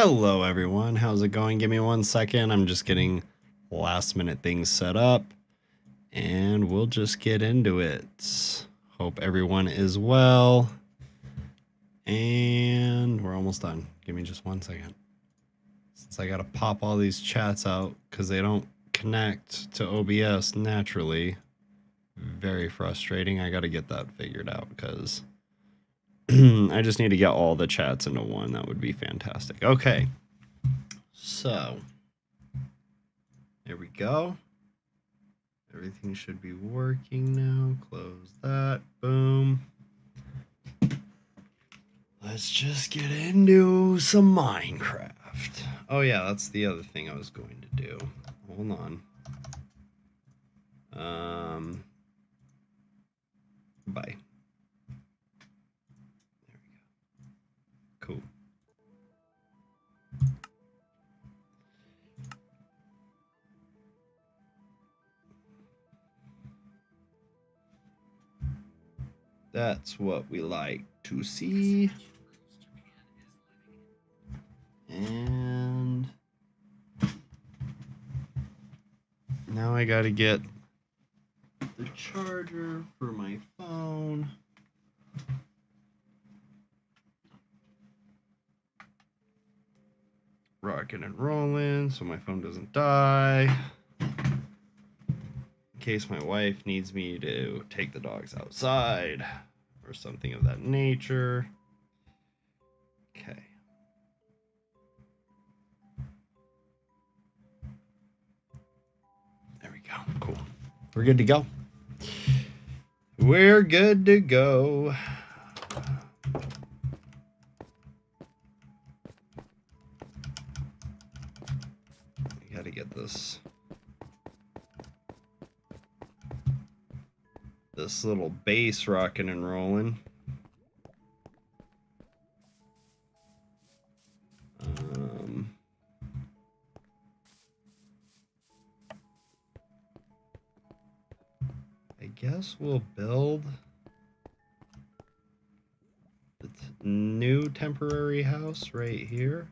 Hello everyone, how's it going? Give me 1 second, I'm just getting last minute things set up and we'll just get into it. Hope everyone is well and we're almost done. Give me just 1 second. Since I gotta pop all these chats out because they don't connect to OBS naturally. Very frustrating. I gotta get that figured out because I just need to get all the chats into one. That would be fantastic. Okay. So, there we go. Everything should be working now. Close that. Boom. Let's just get into some Minecraft. Oh yeah, that's the other thing I was going to do. Hold on. Bye. There we go. Cool. That's what we like to see. And now I gotta get the charger for my phone. Rocking and rolling so my phone doesn't die. In case my wife needs me to take the dogs outside or something of that nature. Okay. There we go. Cool. We're good to go. We're good to go. I gotta get this little base rocking and rolling. I guess we'll build the new temporary house right here.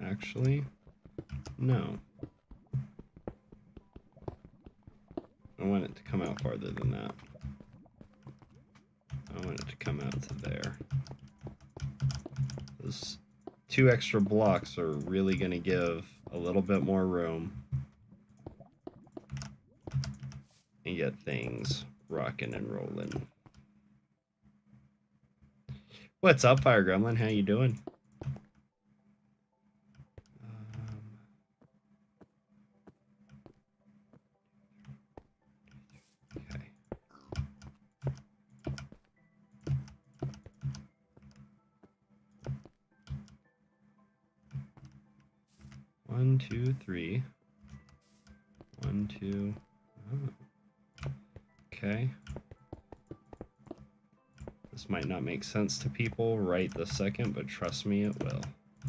Actually, no. I want it to come out farther than that. I want it to come out to there. Those 2 extra blocks are really going to give a little bit more room and get things rocking and rolling. What's up, Fire Gremlin? How you doing? Okay. 1, 2, 3. 1, 2. Oh. Okay. This might not make sense to people right this second, but trust me, it will.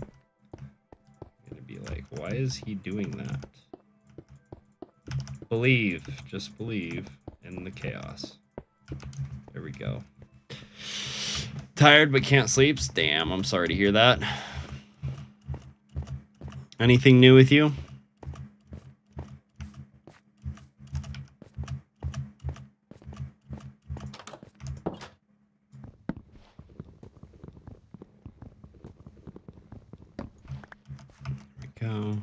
I'm gonna be like, why is he doing that? Believe, just believe in the chaos. There we go. Tired but can't sleep? Damn, I'm sorry to hear that. Anything new with you? There we go.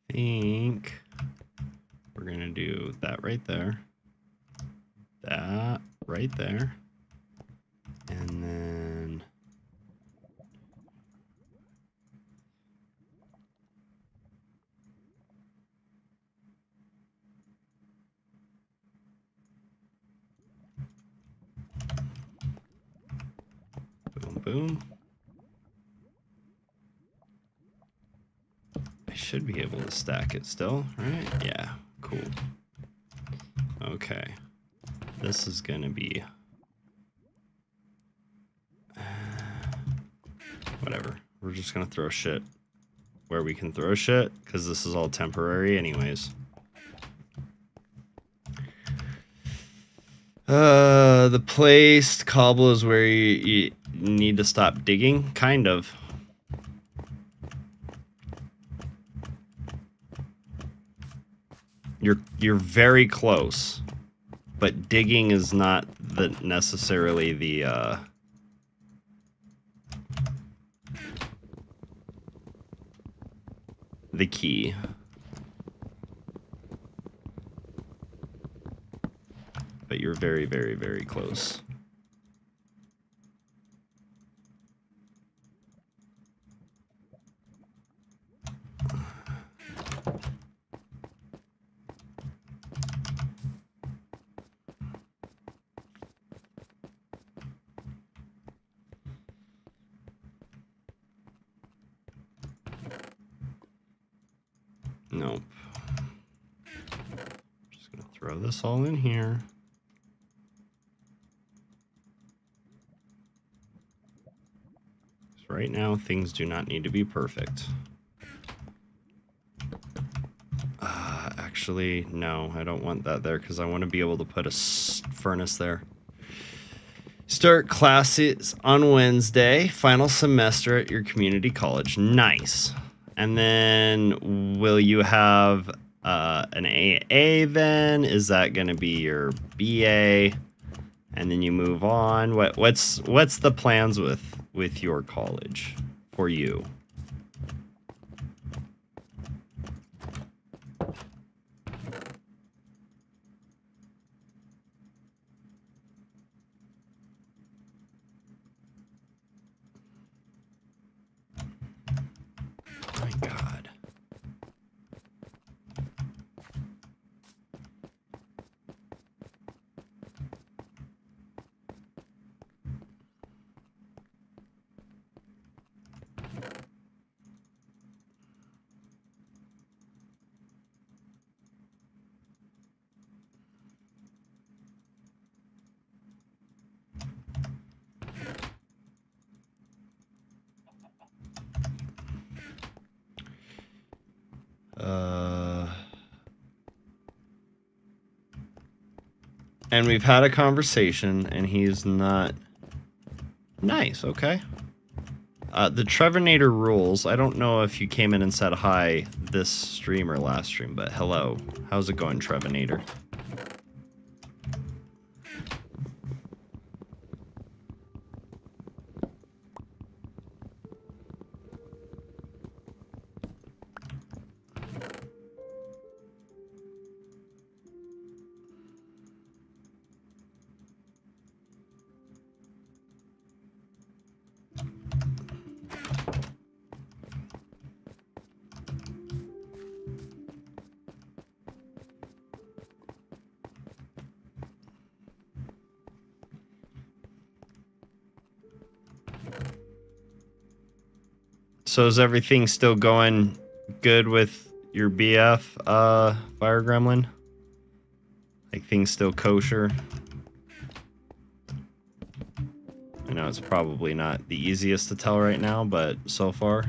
I think we're gonna do that right there, that right there, Boom. I should be able to stack it still, right? Yeah, cool. Okay. This is gonna be... whatever. We're just gonna throw shit where we can throw shit, because this is all temporary anyways. The placed cobble is where you need to stop digging, kind of. You're very close, but digging is not necessarily the key. But you're very, very, very close. Nope. Just gonna throw this all in here. Right now, things do not need to be perfect. Actually, no, I don't want that there because I want to be able to put a furnace there. Start classes on Wednesday, final semester at your community college. Nice. And then will you have an AA then? Is that going to be your BA? And then you move on. What's the plans with your college for you? My God. And we've had a conversation, and he's not... Nice, okay. The Trevornator rules, I don't know if you came in and said hi this stream or last stream, but hello. How's it going, Trevornator? So is everything still going good with your BF, Fire Gremlin? Like, things still kosher? I know it's probably not the easiest to tell right now, but so far.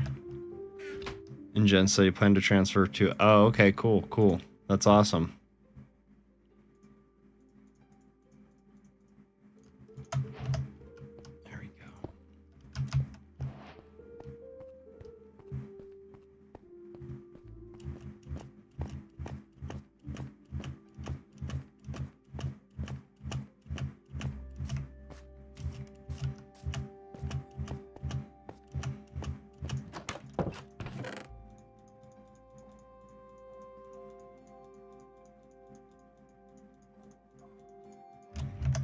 And Jen, so you plan to transfer to... Oh, okay, cool, cool. That's awesome. There we go.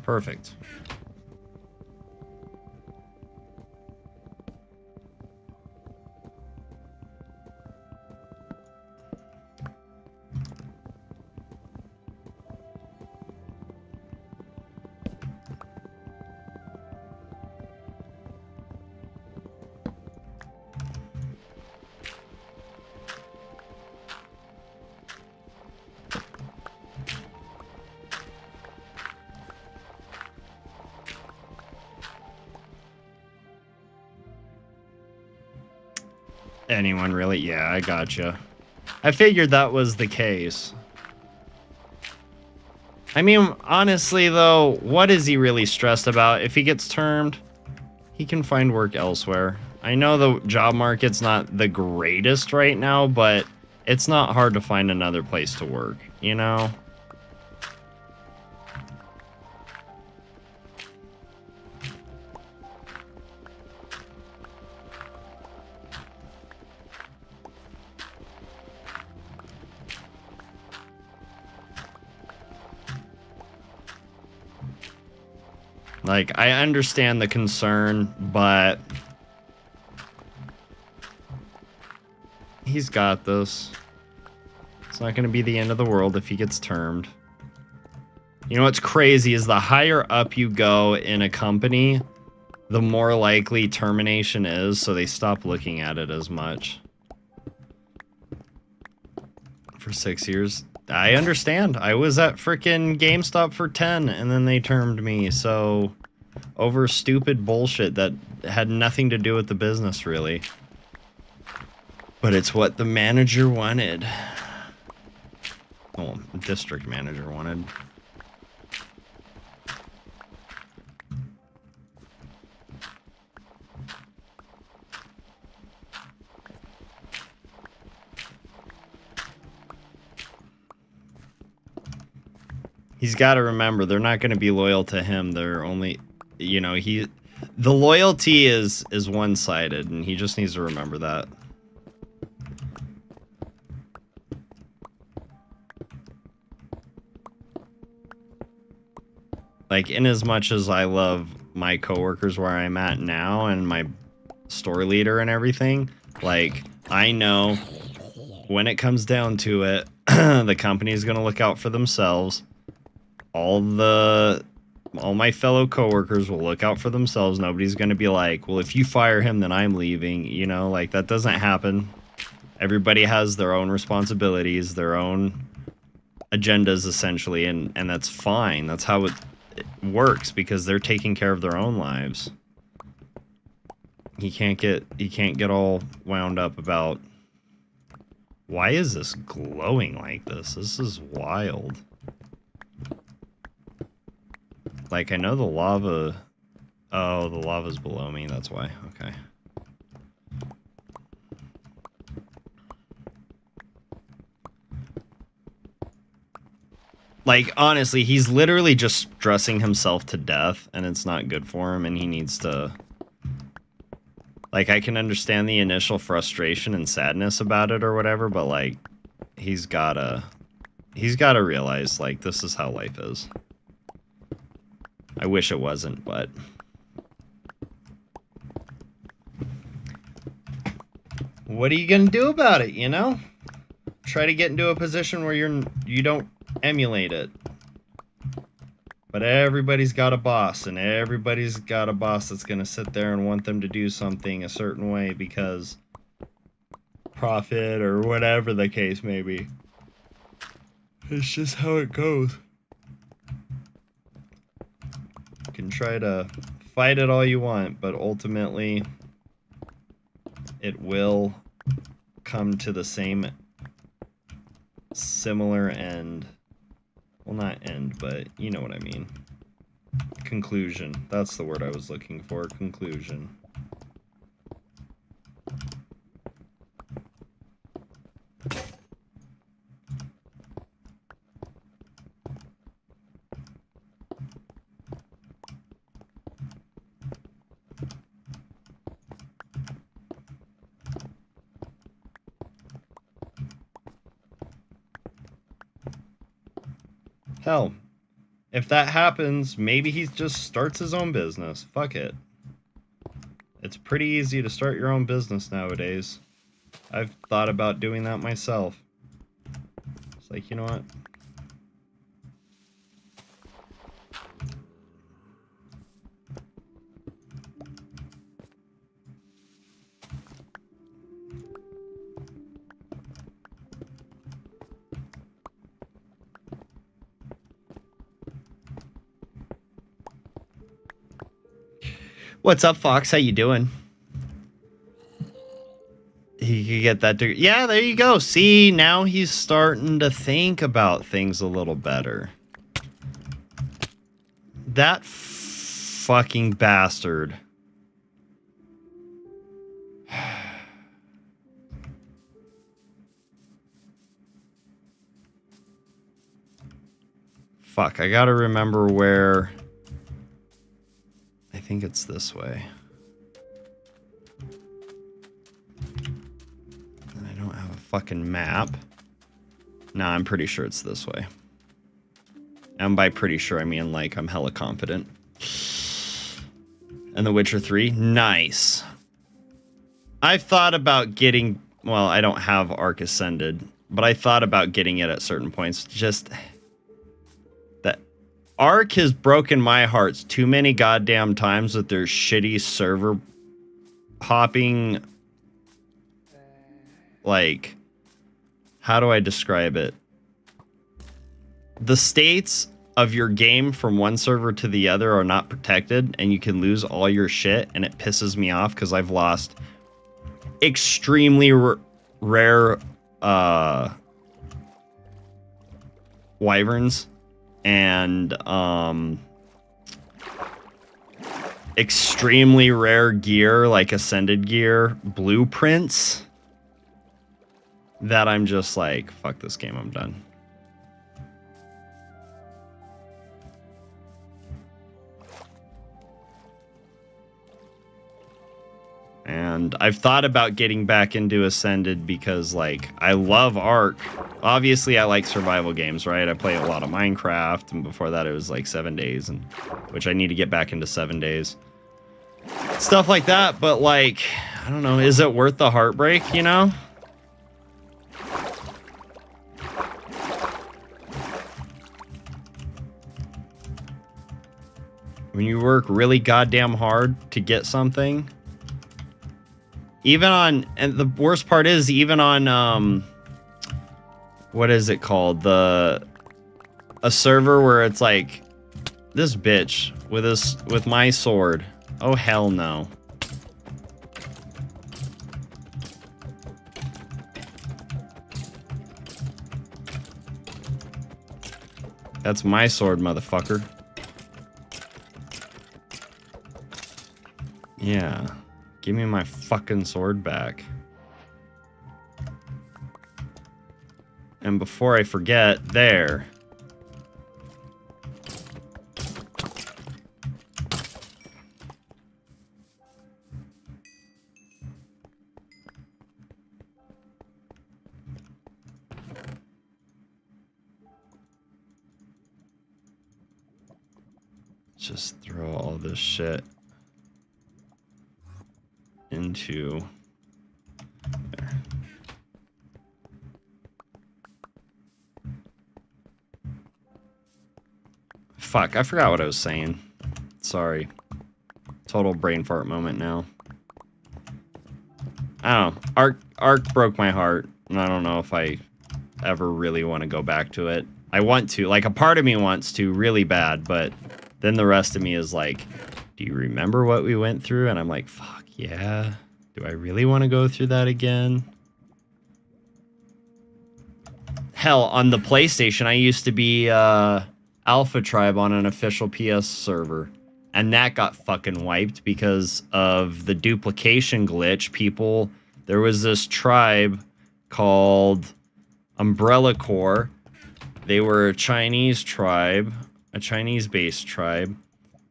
Perfect. anyone really. Yeah, I gotcha. I figured that was the case. I mean, honestly, though, what is he really stressed about? If he gets termed, he can find work elsewhere. I know the job market's not the greatest right now, but it's not hard to find another place to work, you know? Like, I understand the concern, but he's got this. It's not going to be the end of the world if he gets termed. You know what's crazy is the higher up you go in a company, the more likely termination is, so they stop looking at it as much. For 6 years. I understand. I was at frickin' GameStop for 10, and then they termed me, so... over stupid bullshit that had nothing to do with the business, really. But it's what the manager wanted. Well, district manager wanted. He's got to remember, they're not going to be loyal to him. They're only, you know, the loyalty is one-sided, and he just needs to remember that. Like, in as much as I love my coworkers where I'm at now and my store leader and everything, like, I know when it comes down to it, the company is going to look out for themselves. All my fellow coworkers will look out for themselves. Nobody's going to be like, well, if you fire him, then I'm leaving. You know, like, that doesn't happen. Everybody has their own responsibilities, their own agendas, essentially, and that's fine. That's how it works, because they're taking care of their own lives. He can't get all wound up about, why is this glowing like this? This is wild. Like, I know the lava... oh, the lava's below me, that's why. Okay. Like, honestly, he's literally just stressing himself to death, and it's not good for him, and he needs to... like, I can understand the initial frustration and sadness about it or whatever, but, like, he's gotta realize, like, this is how life is. I wish it wasn't, but... what are you gonna do about it, you know? Try to get into a position where you don't emulate it. But everybody's got a boss, and everybody's got a boss that's gonna sit there and want them to do something a certain way because profit or whatever the case may be. It's just how it goes. You can try to fight it all you want, but ultimately it will come to the same similar end. Well, not end, but you know what I mean. Conclusion. That's the word I was looking for. Conclusion. Hell, if that happens, maybe he just starts his own business. Fuck it. It's pretty easy to start your own business nowadays. I've thought about doing that myself. It's like, you know what? What's up, Fox? How you doing? He could get that. Yeah, there you go. See, now he's starting to think about things a little better. That fucking bastard. Fuck, I gotta remember where... I think it's this way. And I don't have a fucking map. Nah, I'm pretty sure it's this way. And by pretty sure, I mean, like, I'm hella confident. And The Witcher 3? Nice. I've thought about getting... Well, I don't have Arc Ascended, but I thought about getting it at certain points. Just... that Arc has broken my hearts too many goddamn times with their shitty server hopping. Like, how do I describe it? The states of your game from one server to the other are not protected, and you can lose all your shit, and it pisses me off because I've lost extremely rare wyverns and extremely rare gear, like ascended gear blueprints, that I'm just like, fuck this game, I'm done. And I've thought about getting back into Ascended because, like, I love Ark. Obviously, I like survival games, right? I play a lot of Minecraft, and before that it was like 7 days, and which I need to get back into 7 days. Stuff like that, but, like, I don't know, is it worth the heartbreak, you know? When you work really goddamn hard to get something... Even on, and the worst part is, even on, what is it called? A server where it's like, this bitch with my sword. Oh, hell no. That's my sword, motherfucker. Yeah. Give me my fucking sword back. And before I forget, there. Just throw all this shit into there. Fuck, I forgot what I was saying. Sorry. Total brain fart moment now. I don't know. Ark broke my heart, and I don't know if I ever really want to go back to it. I want to. Like, a part of me wants to really bad, but then the rest of me is like, do you remember what we went through? And I'm like, fuck. Yeah, do I really want to go through that again? Hell, on the PlayStation, I used to be Alpha Tribe on an official PS server, and that got fucking wiped because of the duplication glitch. There was this tribe called Umbrella Corps. They were a Chinese tribe, a Chinese-based tribe,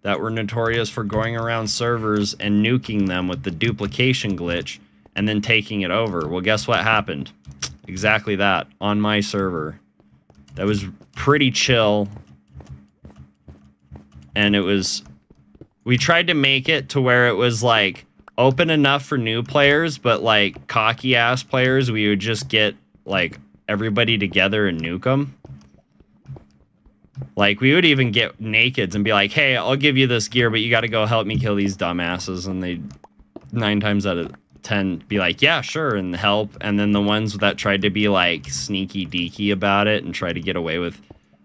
that were notorious for going around servers and nuking them with the duplication glitch and then taking it over. Well, guess what happened? Exactly that, on my server. That was pretty chill. And it was... We tried to make it to where it was, like, open enough for new players, but, like, cocky-ass players, we would just get, like, everybody together and nuke them. Like, we would even get nakeds and be like, hey, I'll give you this gear, but you got to go help me kill these dumbasses. And they 9 times out of 10 be like, yeah, sure, and help. And then the ones that tried to be, like, sneaky deaky about it and try to get away with,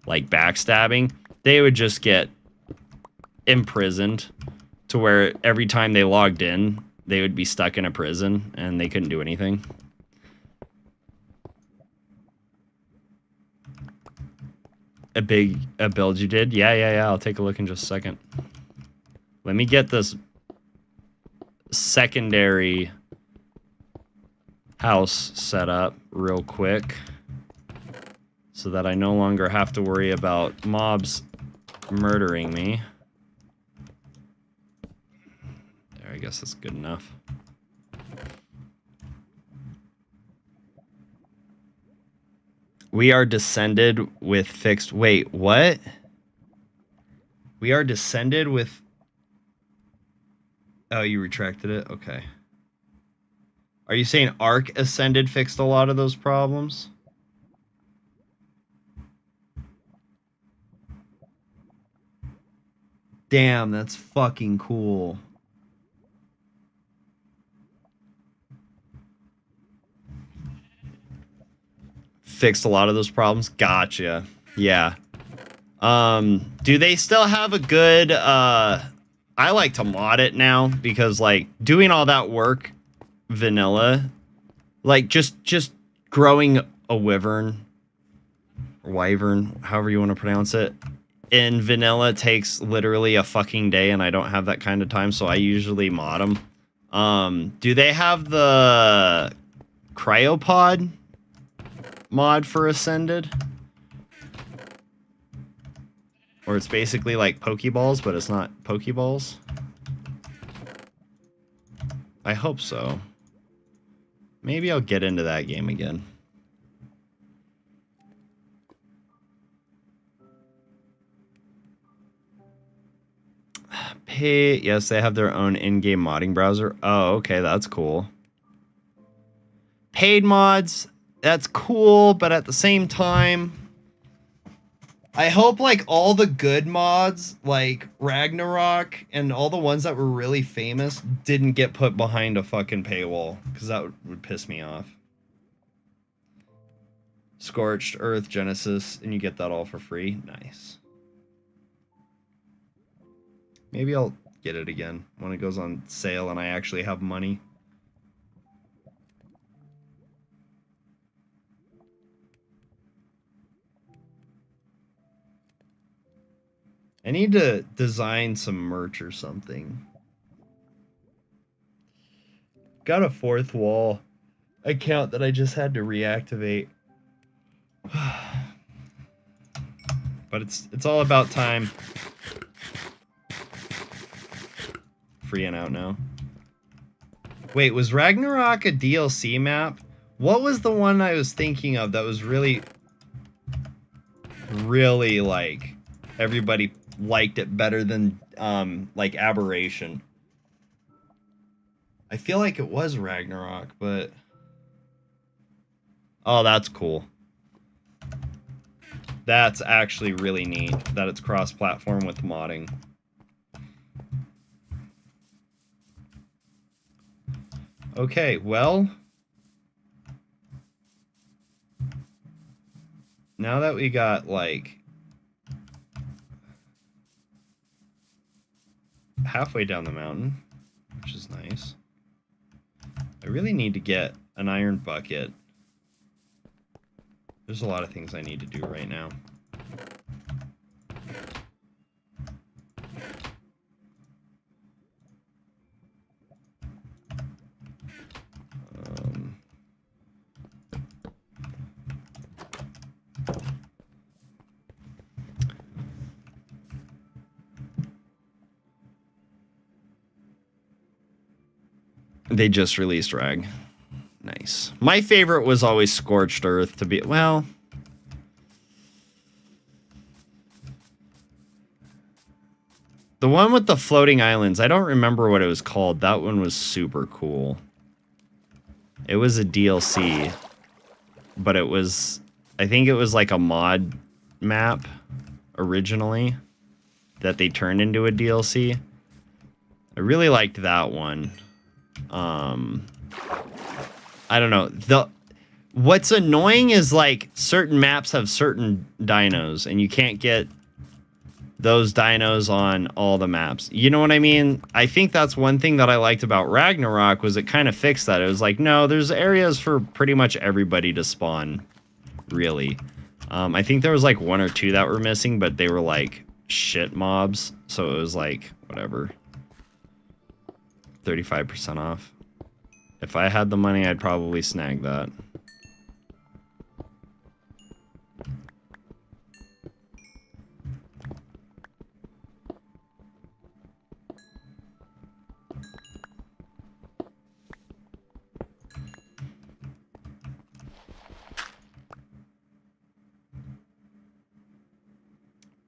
like, backstabbing, they would just get imprisoned to where every time they logged in, they would be stuck in a prison and they couldn't do anything. A build you did? Yeah. I'll take a look in just a second. Let me get this secondary house set up real quick so that I no longer have to worry about mobs murdering me. There, I guess that's good enough. We are descended with fixed... Wait, what? We are descended with... Oh, you retracted it? Okay. Are you saying Arc Ascended fixed a lot of those problems? Damn, that's fucking cool. Fixed a lot of those problems? Gotcha. Yeah. Do they still have a good, I like to mod it now because, like, doing all that work, vanilla, like, just growing a wyvern, or wyvern, however you want to pronounce it, in vanilla takes literally a fucking day, and I don't have that kind of time, so I usually mod them. Do they have the cryopod mod for Ascended? Or it's basically like Pokeballs, but it's not Pokeballs? I hope so. Maybe I'll get into that game again. Yes, they have their own in-game modding browser. Oh, okay, that's cool. Paid mods, that's cool, but at the same time, I hope, like, all the good mods, like Ragnarok and all the ones that were really famous, didn't get put behind a fucking paywall, because that would piss me off. Scorched Earth, Genesis, and you get that all for free. Nice. Maybe I'll get it again when it goes on sale and I actually have money. I need to design some merch or something. Got a fourth wall account that I just had to reactivate. But it's all about time. Free and out now. Wait, was Ragnarok a DLC map? What was the one I was thinking of that was really, like, everybody liked it better than, like, Aberration? I feel like it was Ragnarok, but... Oh, that's cool. That's actually really neat that it's cross-platform with modding. Okay, well... Now that we got, like... halfway down the mountain, which is nice. I really need to get an iron bucket. There's a lot of things I need to do right now. They just released Rag. Nice. My favorite was always Scorched Earth to be... Well... The one with the floating islands, I don't remember what it was called. That one was super cool. It was a DLC. But it was... I think it was like a mod map originally that they turned into a DLC. I really liked that one. I don't know. What's annoying is, like, certain maps have certain dinos, and you can't get those dinos on all the maps. You know what I mean? I think that's one thing that I liked about Ragnarok was it kind of fixed that. It was like, no, there's areas for pretty much everybody to spawn, really. I think there was like 1 or 2 that were missing, but they were like shit mobs. So it was like, whatever. 35% off. If I had the money, I'd probably snag that.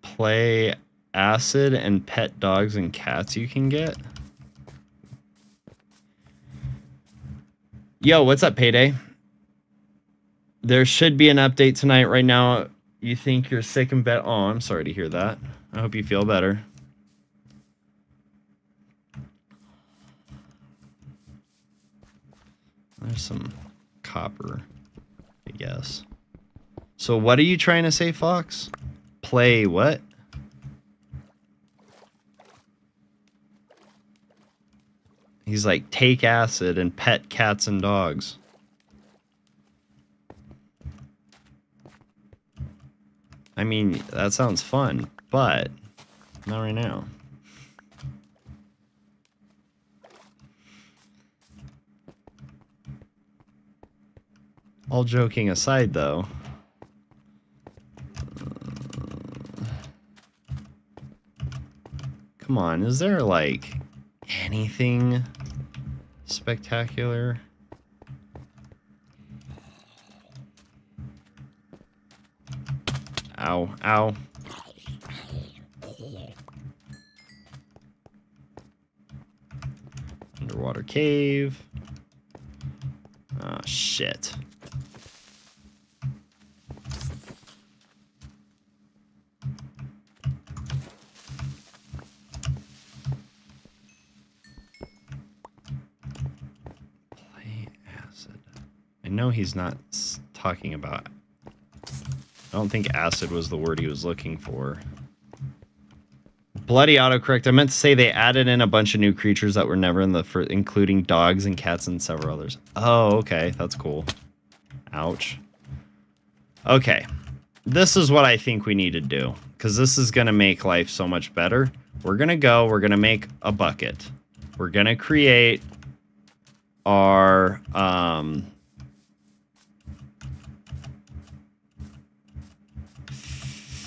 Play acid and pet dogs and cats you can get. Yo, what's up, Payday? There should be an update tonight. Right now, you think you're sick and bed. Oh, I'm sorry to hear that. I hope you feel better. There's some copper, I guess. So what are you trying to say, Fox? Play what? He's like, take acid and pet cats and dogs. I mean, that sounds fun, but not right now. All joking aside, though. Come on, is there, like, anything spectacular? Ow, ow. Underwater cave. Oh, shit. Play acid. I know he's not talking about... I don't think acid was the word he was looking for. Bloody autocorrect. I meant to say they added in a bunch of new creatures that were never in the first, including dogs and cats and several others. Oh, okay. That's cool. Ouch. Okay. This is what I think we need to do, because this is going to make life so much better. We're going to make a bucket. We're going to create our...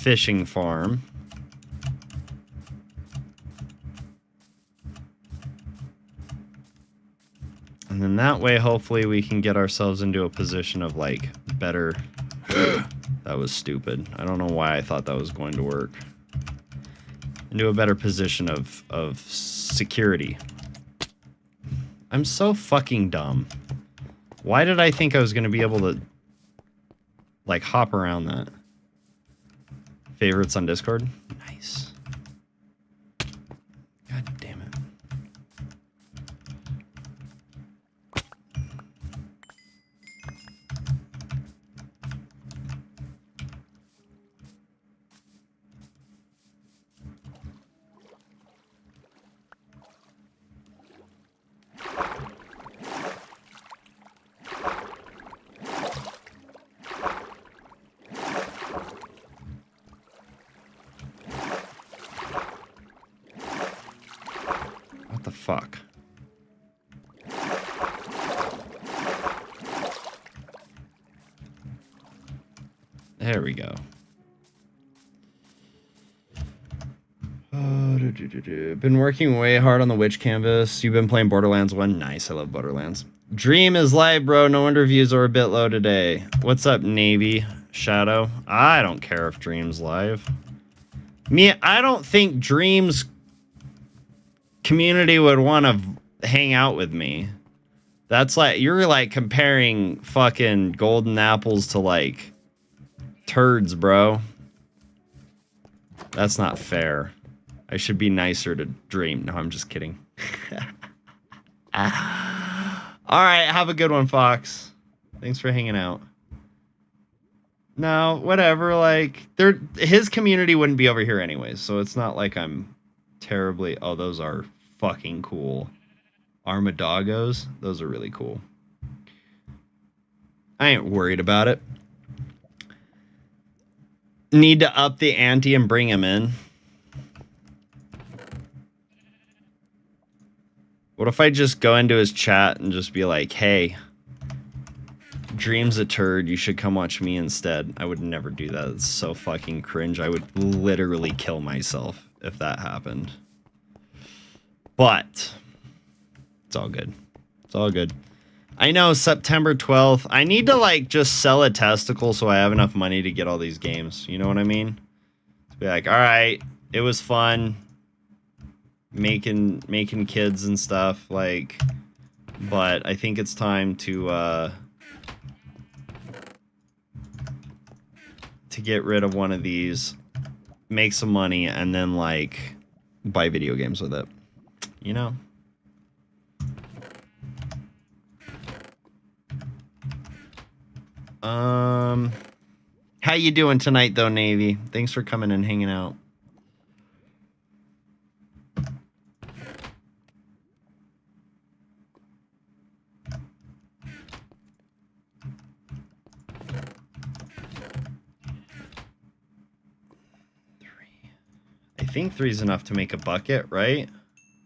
fishing farm. And then that way, hopefully, we can get ourselves into a position of, like, better... That was stupid. I don't know why I thought that was going to work. Into a better position of security. I'm so fucking dumb. Why did I think I was going to be able to, like, hop around that? Favorites on Discord? Nice. God damn it. What the fuck? There we go. Been working way hard on the witch canvas. You've been playing Borderlands 1? Nice, I love Borderlands. Dream is live, bro. No wonder views are a bit low today. What's up, Navy Shadow? I don't care if Dream's live. I don't think Dream's community would want to hang out with me. That's like, you're like comparing fucking golden apples to like turds, bro. That's not fair. I should be nicer to Dream. No, I'm just kidding. All right, have a good one, Fox. Thanks for hanging out. No, whatever. Like, his community wouldn't be over here anyways, so it's not like I'm terribly... Oh, those are fucking cool. Armadagos? Those are really cool. I ain't worried about it. need to up the ante and bring him in. What if I just go into his chat and just be like, hey, Dream's a turd, you should come watch me instead. I would never do that. It's so fucking cringe. I would literally kill myself if that happened. But it's all good. It's all good. I know, September 12th. I need to, like, just sell a testicle so I have enough money to get all these games. You know what I mean? To be like, all right, it was fun making kids and stuff, like, but I think it's time to get rid of one of these, make some money, and then, like, buy video games with it. You know? How you doing tonight, though, Navy? Thanks for coming and hanging out. I think 3 is enough to make a bucket, right?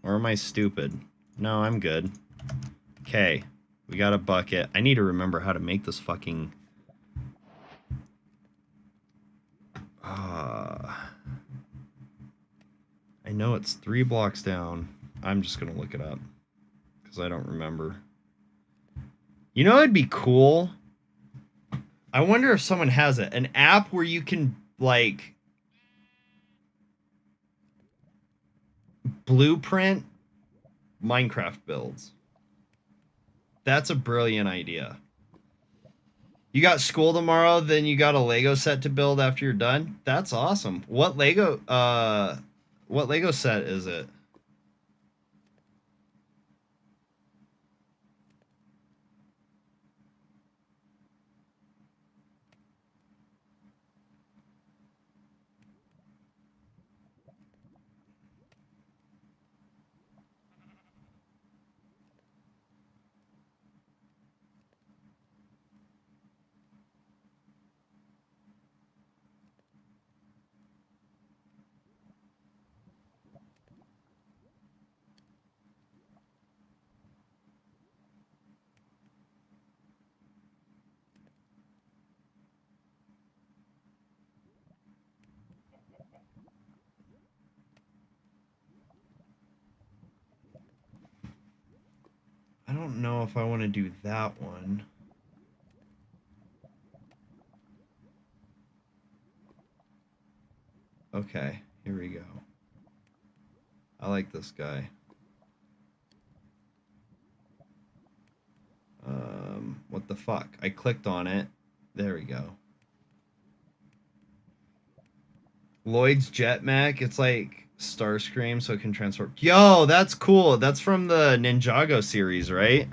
Or am I stupid? No, I'm good. Okay, we got a bucket. I need to remember how to make this fucking... I know it's 3 blocks down. I'm just gonna look it up because I don't remember. You know it'd be cool? I wonder if someone has it. An app where you can, like, blueprint Minecraft builds. That's a brilliant idea. You got school tomorrow, then you got a Lego set to build after you're done? That's awesome. What Lego set is it? I don't know if I want to do that one. Okay, here we go. I like this guy. What the fuck? I clicked on it. There we go. Lloyd's Jetmac. It's like Starscream, so it can transform. Yo, that's cool. That's from the Ninjago series, right?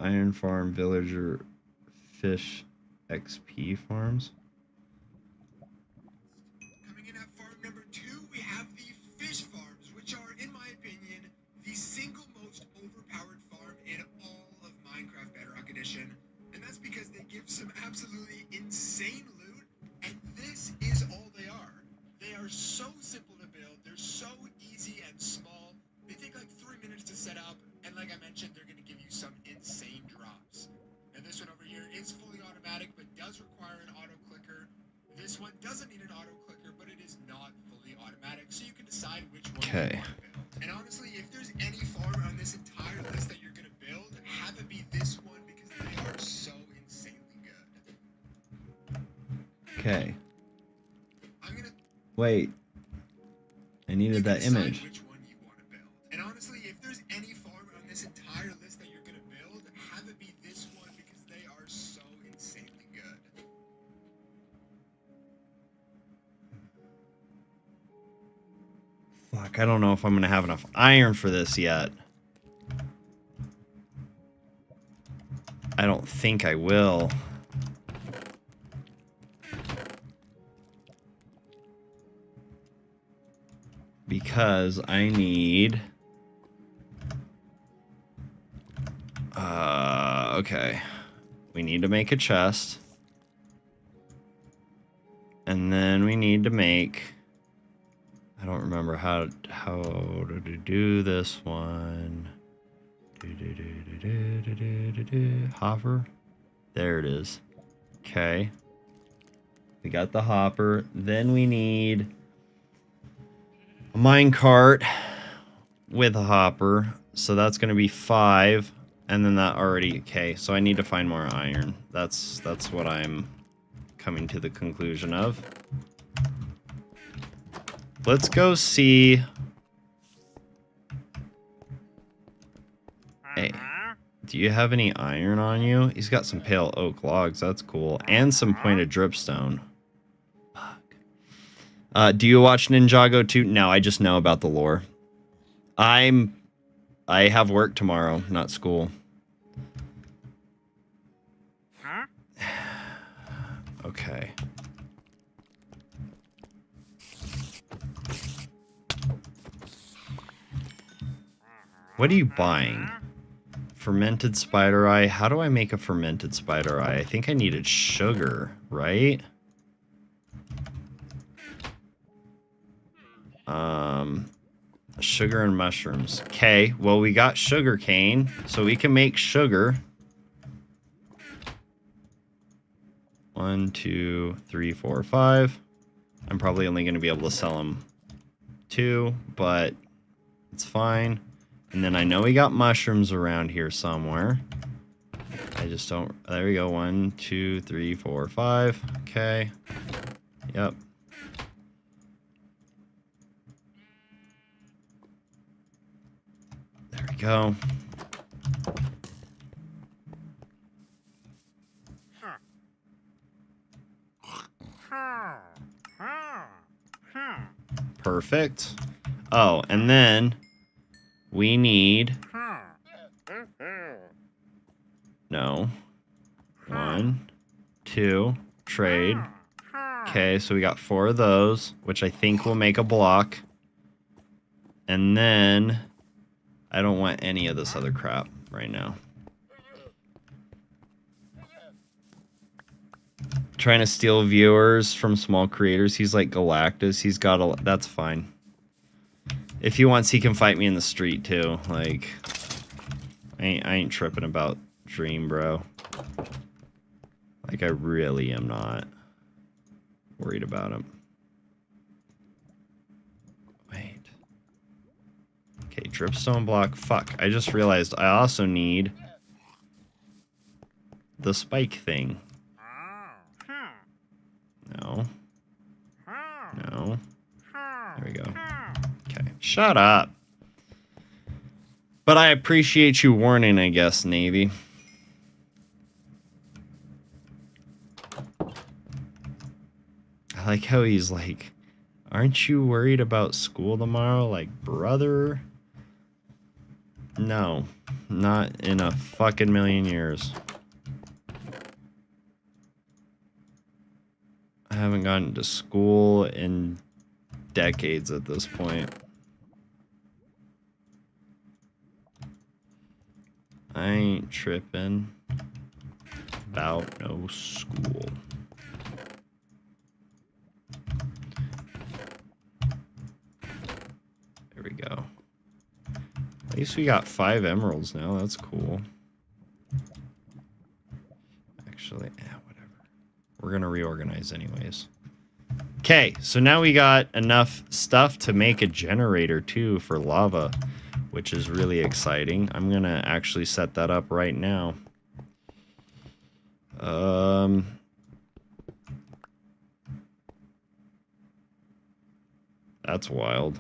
Iron Farm, Villager, Fish, XP Farms. Coming in at farm number 2, we have the fish farms, which are, in my opinion, the single most overpowered farm in all of Minecraft Bedrock Edition. And that's because they give some absolutely insane loot, and this is all they are. They are so simple to build, they're so easy and small. They take like 3 minutes to set up, and like I mentioned, they're going to give you some insane drops. Now this one over here is fully automatic, but does require an auto clicker. This one doesn't need an auto clicker, but it is not fully automatic, so you can decide which one you want to build. And honestly, if there's any farm on this entire list that you're going to build, have it be this one because they are so insanely good. Okay. I'm gonna Wait. I needed that image. Which one you want to build. And honestly, if there's any farm on this entire list that you're going to build, have it be this one because they are so insanely good. Fuck, I don't know if I'm going to have enough iron for this yet. I don't think I will. because I need... okay. We need to make a chest. And then we need to make... I don't remember how to do this one. Hopper. There it is. Okay. We got the hopper. Then we need a mine cart with a hopper. So that's going to be 5. And then that already... Okay, so I need to find more iron. That's what I'm coming to the conclusion of. Let's go see... Hey, do you have any iron on you? He's got some pale oak logs. That's cool. And some pointed dripstone. Fuck. Do you watch Ninjago too? No, I just know about the lore. I have work tomorrow, not school. Okay. What are you buying? Fermented spider eye. How do I make a fermented spider eye? I think I needed sugar, right? Sugar and mushrooms. Okay, well, we got sugar cane, so we can make sugar. 1, 2, 3, 4, 5. I'm probably only going to be able to sell them 2, but it's fine. And then I know we got mushrooms around here somewhere. I just don't... There we go. 1, 2, 3, 4, 5. Okay. Yep. There we go. Perfect. Oh, and then we need... No. 1, 2, trade. Okay, so we got 4 of those, which I think will make a block. And then I don't want any of this other crap right now. Trying to steal viewers from small creators. He's like Galactus. He's got a... That's fine. If he wants, he can fight me in the street too. Like, I ain't tripping about Dream, bro. Like, I really am not worried about him. Wait. Okay, dripstone block. Fuck, I just realized I also need the spike thing. No. No. There we go. Okay, shut up. But I appreciate you warning, I guess, Navy. I like how he's like, aren't you worried about school tomorrow? Like, brother? No, not in a fucking million years. I haven't gone to school in decades at this point. I ain't tripping about no school. There we go. At least we got 5 emeralds now. That's cool. Actually, whatever. We're going to reorganize anyways. Okay, so now we got enough stuff to make a generator too for lava, which is really exciting. I'm going to actually set that up right now. That's wild.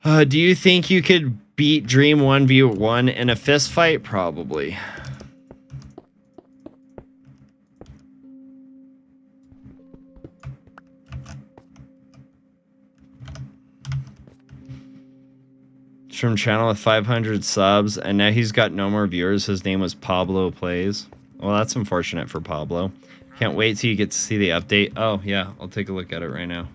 Do you think you could beat Dream 1v1 in a fist fight? Probably. From channel with 500 subs, and now he's got no more viewers. His name was Pablo Plays. Well, that's unfortunate for Pablo. Can't wait till you get to see the update. Oh, yeah, I'll take a look at it right now.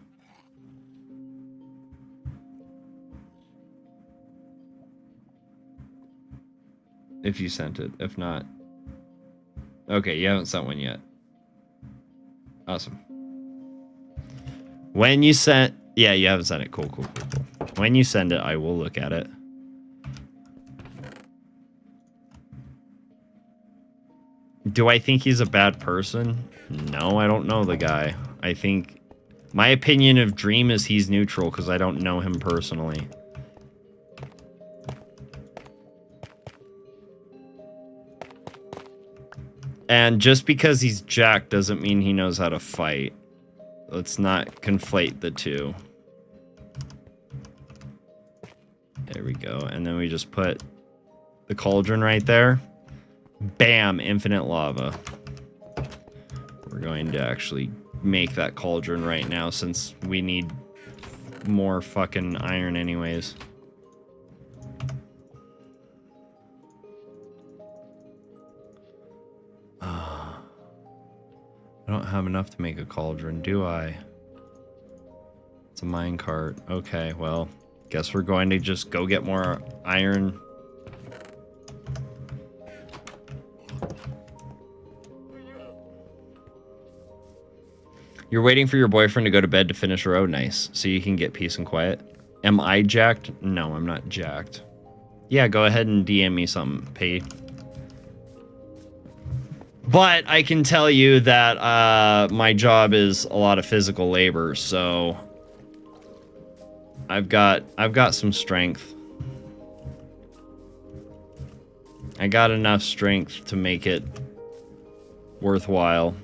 If you sent it. If not. Okay, you haven't sent one yet. Awesome. When you sent... Yeah, you haven't sent it. Cool. When you send it, I will look at it. Do I think he's a bad person? No, I don't know the guy. I think... My opinion of Dream is he's neutral because I don't know him personally. And just because he's jacked doesn't mean he knows how to fight. Let's not conflate the two. There we go. And then we just put the cauldron right there. Bam! Infinite lava. We're going to actually make that cauldron right now since we need more fucking iron anyways. I don't have enough to make a cauldron, do I? It's a minecart. Okay, well, guess we're going to just go get more iron. You're waiting for your boyfriend to go to bed to finish a road. Nice. So you can get peace and quiet. Am I jacked? No, I'm not jacked. Yeah, go ahead and DM me something, Pay. But I can tell you that my job is a lot of physical labor, so I've got some strength. I got enough strength to make it worthwhile.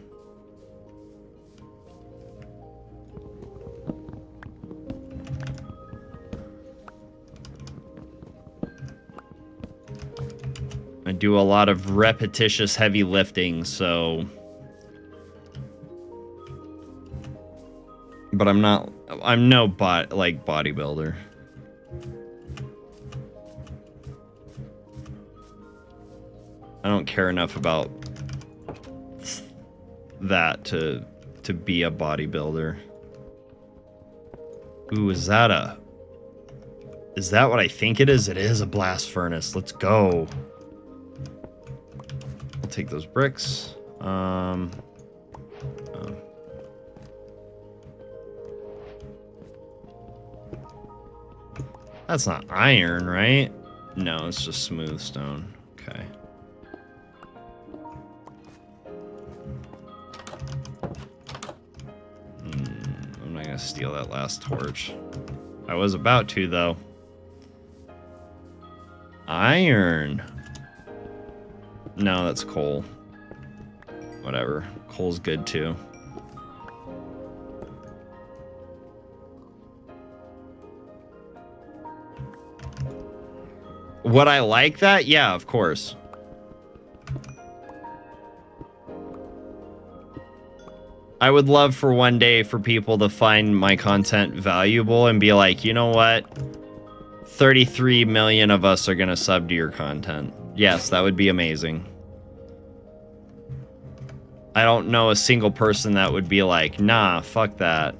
I do a lot of repetitious heavy lifting, so... But I'm no bodybuilder. I don't care enough about that to be a bodybuilder. Ooh, is that what I think it is? It is a blast furnace. Let's go. I'll take those bricks. That's not iron, right? No, it's just smooth stone. Okay. I'm not gonna steal that last torch. I was about to, though. Iron. No, that's coal. Whatever. Coal's good, too. Would I like that? Yeah, of course. I would love for one day for people to find my content valuable and be like, you know what? 33 million of us are going to sub to your content. Yes, that would be amazing. I don't know a single person that would be like, nah, fuck that.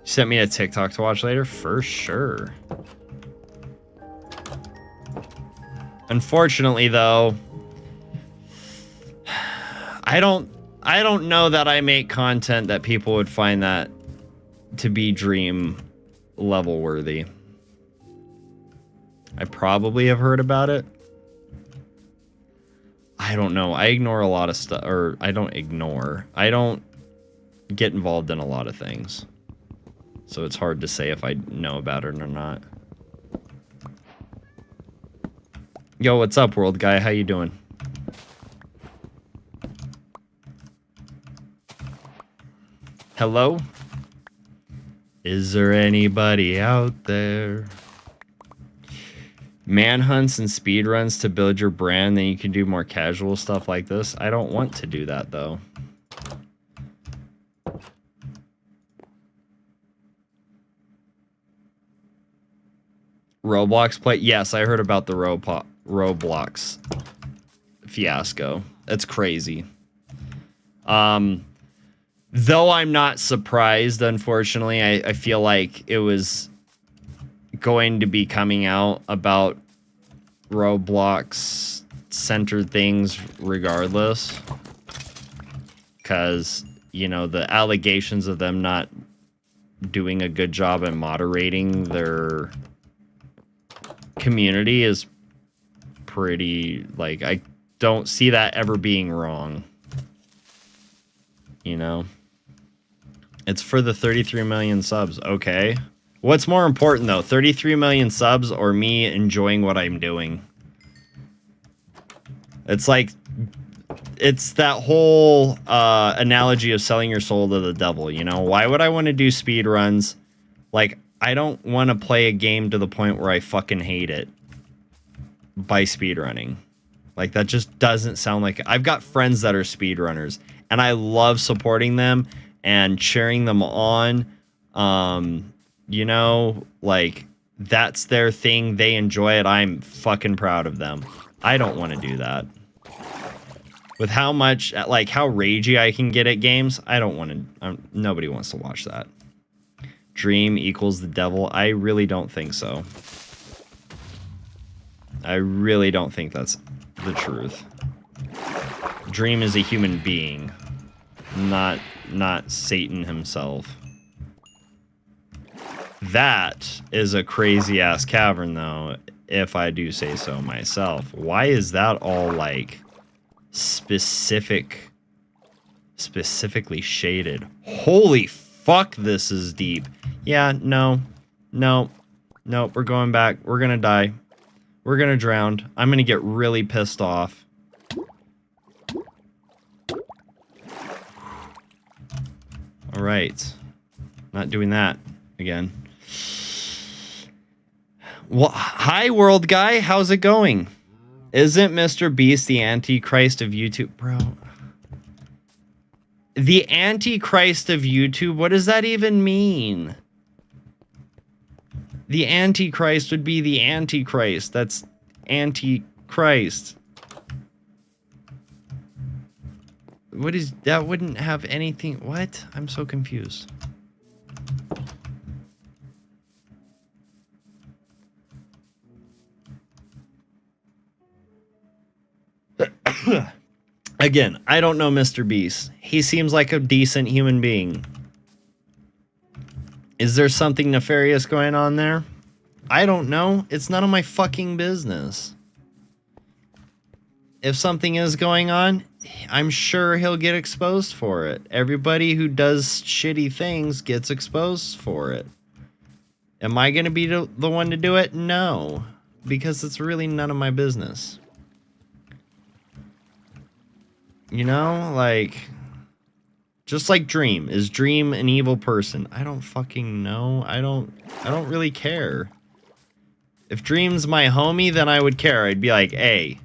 You sent me a TikTok to watch later? For sure. Unfortunately, though, I don't know that I make content that people would find that to be dream level worthy. I probably have heard about it. I don't know. I ignore a lot of stuff, or I don't ignore. I don't get involved in a lot of things. So it's hard to say if I know about it or not. Yo, what's up, world guy? How you doing? Hello? Is there anybody out there? Manhunts and speedruns to build your brand, then you can do more casual stuff like this. I don't want to do that, though. Roblox play? Yes, I heard about the Roblox fiasco. That's crazy. Though I'm not surprised, unfortunately, I feel like it was going to be coming out about Roblox centered things regardless. Because, you know, the allegations of them not doing a good job at moderating their community is pretty, like, I don't see that ever being wrong. You know? It's for the 33 million subs. Okay. What's more important, though? 33 million subs or me enjoying what I'm doing? It's like... It's that whole analogy of selling your soul to the devil, you know? Why would I want to do speed runs? Like, I don't want to play a game to the point where I fucking hate it by speedrunning. Like, that just doesn't sound like... I've got friends that are speedrunners, and I love supporting them and cheering them on. You know, like, that's their thing. They enjoy it. I'm fucking proud of them. I don't want to do that. With how much, like, how ragey I can get at games, I don't want to... nobody wants to watch that. Dream equals the devil? I really don't think so. I really don't think that's the truth. Dream is a human being, not Satan himself. That is a crazy-ass cavern, though, if I do say so myself. Why is that all, like... specifically shaded? Holy fuck, this is deep. Yeah, no, we're going back. We're gonna die. We're gonna drown. I'm gonna get really pissed off. All right, not doing that again. Well, hi world guy, how's it going? Isn't Mr. Beast the Antichrist of YouTube? Bro. The Antichrist of YouTube? What does that even mean? The Antichrist would be the Antichrist. That's Antichrist. What is... That wouldn't have anything... What? I'm so confused. Again, I don't know Mr. Beast. He seems like a decent human being. Is there something nefarious going on there? I don't know. It's none of my fucking business. If something is going on, I'm sure he'll get exposed for it. Everybody who does shitty things gets exposed for it. Am I going to be the one to do it? No. Because it's really none of my business. You know, like, just like Dream. Is Dream an evil person? I don't fucking know. I don't really care. If Dream's my homie, then I would care. I'd be like, hey,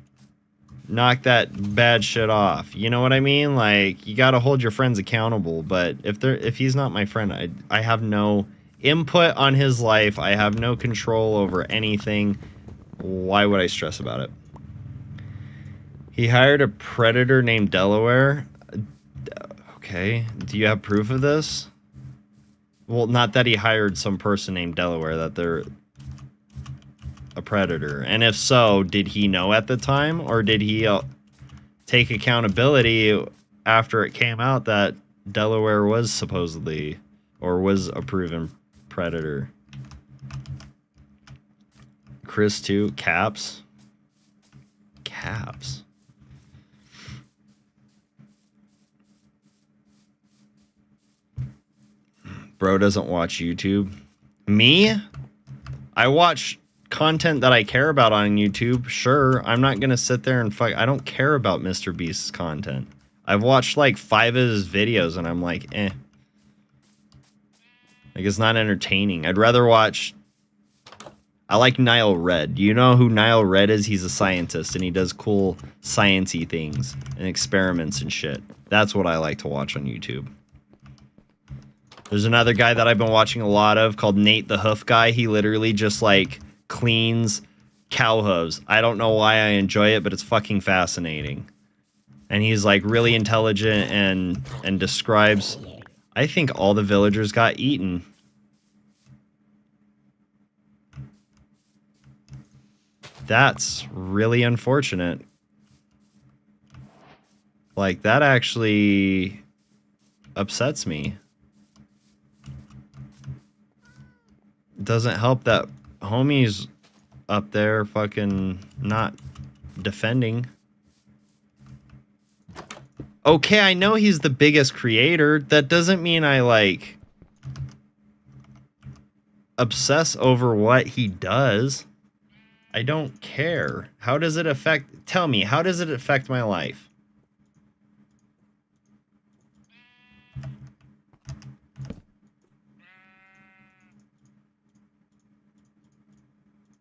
knock that bad shit off. You know what I mean? Like, you gotta hold your friends accountable. But if he's not my friend, I have no input on his life. I have no control over anything. Why would I stress about it? He hired a predator named Delaware. Okay. Do you have proof of this? Well, not that he hired some person named Delaware, that they're a predator. And if so, did he know at the time? Or did he take accountability after it came out that Delaware was supposedly, or was a proven predator? Chris 2, Caps? Caps. Bro doesn't watch YouTube. Me? I watch content that I care about on YouTube. Sure, I'm not gonna sit there and fuck. I don't care about Mr. Beast's content. I've watched like 5 of his videos and I'm like, eh. Like, it's not entertaining. I'd rather watch... I like Nile Red. Do you know who Nile Red is? He's a scientist, and he does cool science-y things and experiments and shit. That's what I like to watch on YouTube. There's another guy that I've been watching a lot of called Nate the Hoof Guy. He literally just, like, cleans cow hooves. I don't know why I enjoy it, but it's fucking fascinating. And he's, like, really intelligent and describes... I think all the villagers got eaten. That's really unfortunate. Like, that actually upsets me. Doesn't help that homie's up there fucking not defending. Okay, I know he's the biggest creator. That doesn't mean I, like, obsess over what he does. I don't care. How does it affect... Tell me, how does it affect my life?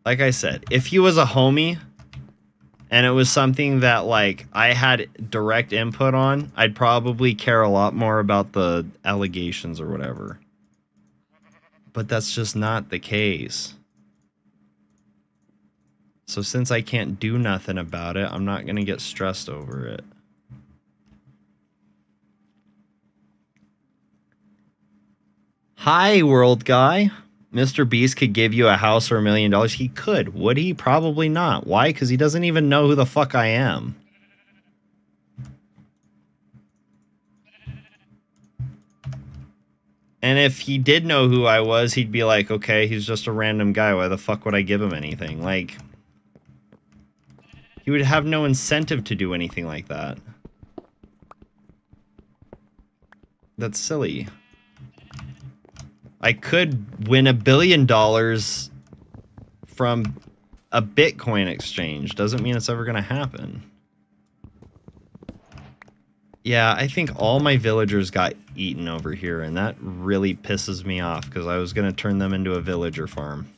Like I said, if he was a homie and it was something that, like, I had direct input on, I'd probably care a lot more about the allegations or whatever. But that's just not the case. So since I can't do nothing about it, I'm not going to get stressed over it. Hi, world guy. Mr. Beast could give you a house for $1 million. He could. Would he? Probably not. Why? Because he doesn't even know who the fuck I am. And if he did know who I was, he'd be like, okay, he's just a random guy. Why the fuck would I give him anything? Like, he would have no incentive to do anything like that. That's silly. I could win $1 billion from a Bitcoin exchange. Doesn't mean it's ever going to happen. Yeah, I think all my villagers got eaten over here, and that really pisses me off because I was going to turn them into a villager farm.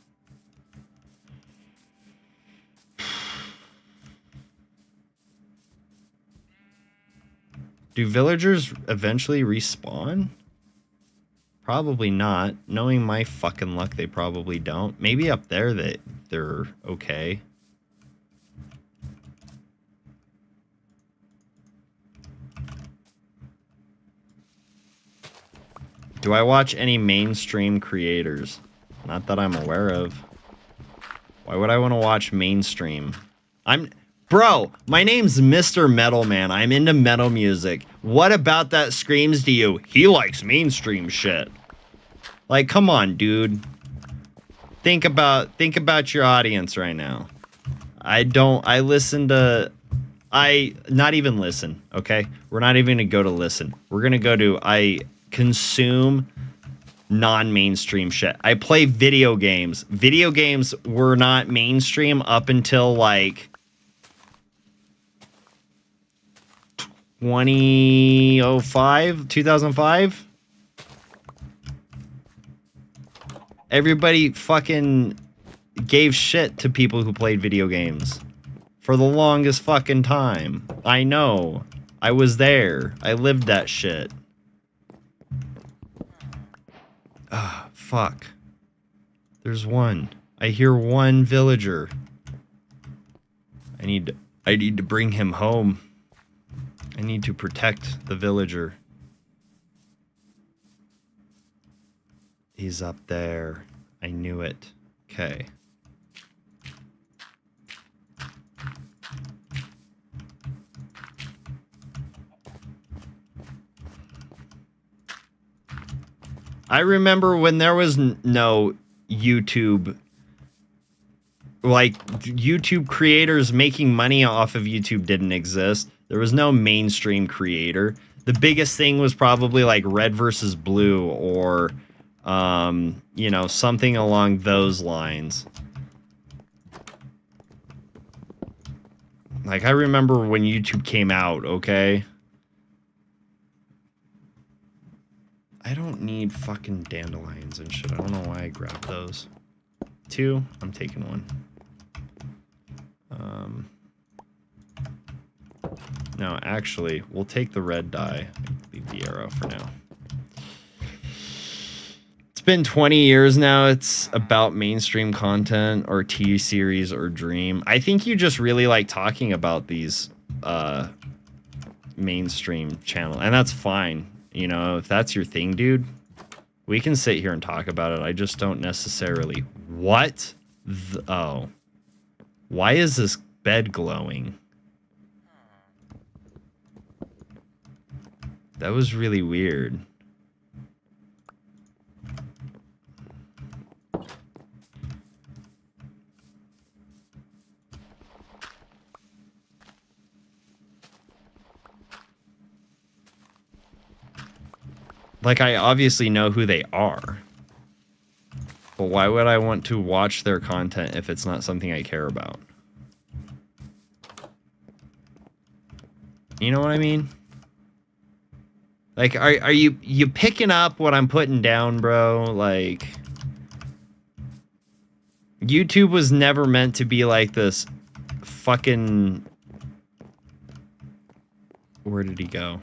Do villagers eventually respawn? Probably not. Knowing my fucking luck, they probably don't. Maybe up there they're okay. Do I watch any mainstream creators? Not that I'm aware of. Why would I want to watch mainstream? Bro, my name's Mr. Metal Man. I'm into metal music. What about that screams to you? He likes mainstream shit. Like, come on, dude. Think about your audience right now. Not even listen, okay? We're not even gonna go to listen. We're gonna go to I consume non-mainstream shit. I play video games. Video games were not mainstream up until like 2005. Everybody fucking gave shit to people who played video games for the longest fucking time. I know. I was there. I lived that shit. Ah, fuck. There's one. I hear one villager. I need to bring him home. I need to protect the villager. He's up there. I knew it. Okay. I remember when there was no YouTube, like YouTube creators making money off of YouTube didn't exist. There was no mainstream creator. The biggest thing was probably like Red versus Blue or, you know, something along those lines. Like, I remember when YouTube came out, okay? I don't need fucking dandelions and shit. I don't know why I grabbed those. 2, I'm taking 1. No, actually, we'll take the red dye. Leave the arrow for now. It's been 20 years now. It's about mainstream content or T-series or Dream. I think you just really like talking about these mainstream channel, and that's fine. You know, if that's your thing, dude, we can sit here and talk about it. I just don't necessarily... What? Oh. Why is this bed glowing? That was really weird. Like, I obviously know who they are. But why would I want to watch their content if it's not something I care about? You know what I mean? Like, are you picking up what I'm putting down, bro? Like, YouTube was never meant to be like this fucking... Where did he go?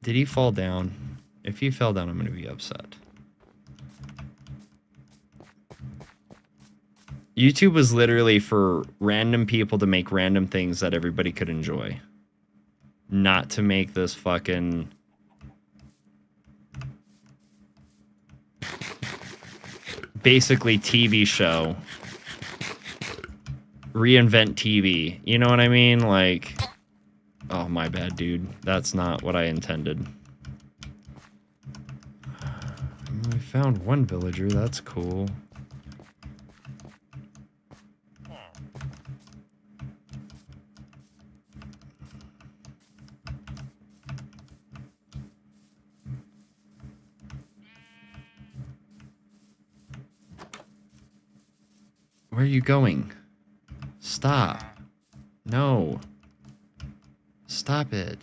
Did he fall down? If he fell down, I'm going to be upset. YouTube was literally for random people to make random things that everybody could enjoy. Not to make this fucking... basically TV show. Reinvent TV. You know what I mean? Like... Oh, my bad, dude. That's not what I intended. We found one villager. That's cool. Where are you going? Stop. No. Stop it.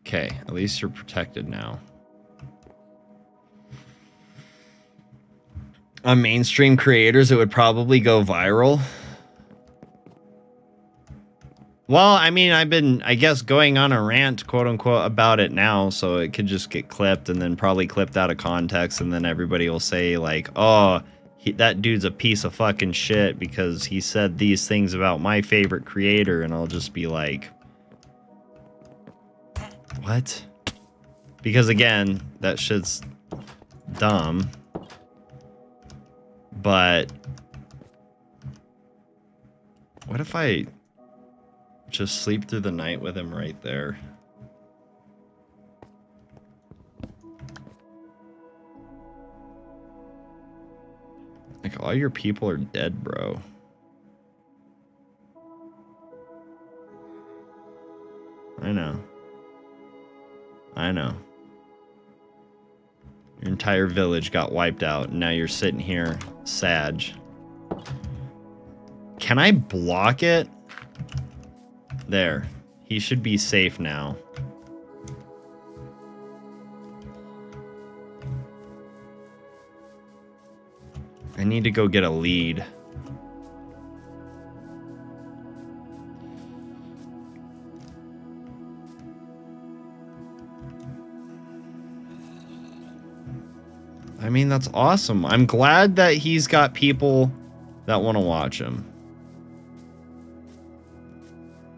Okay, at least you're protected now. On mainstream creators, it would probably go viral. Well, I mean, I've been, I guess, going on a rant, quote unquote, about it now, so it could just get clipped and then probably clipped out of context, and then everybody will say, like, oh, that dude's a piece of fucking shit because he said these things about my favorite creator, and I'll just be like, what? Because, again, that shit's dumb. But what if I just sleep through the night with him right there? Like, all your people are dead, bro. I know. I know. Your entire village got wiped out, and now you're sitting here, sad. Can I block it? There. He should be safe now. I need to go get a lead. I mean, that's awesome. I'm glad that he's got people that want to watch him.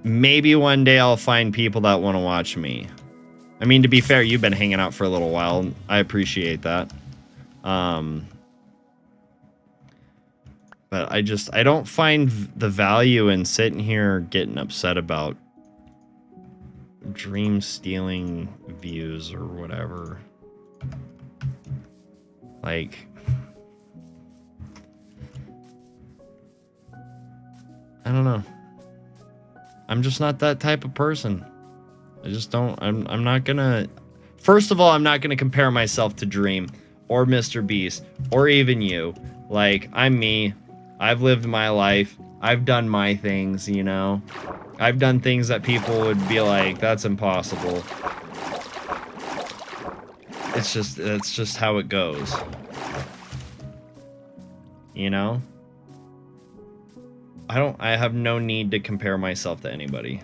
Maybe one day I'll find people that want to watch me. I mean, to be fair, you've been hanging out for a little while. I appreciate that. But I don't find the value in sitting here getting upset about dream stealing views or whatever. Like, I don't know. I'm just not that type of person. I just don't, I'm not gonna, first of all, I'm not gonna compare myself to Dream or Mr. Beast or even you, Like, I'm me. I've lived my life. I've done my things, you know? I've done things that people would be like, that's impossible. It's just how it goes. You know? I have no need to compare myself to anybody.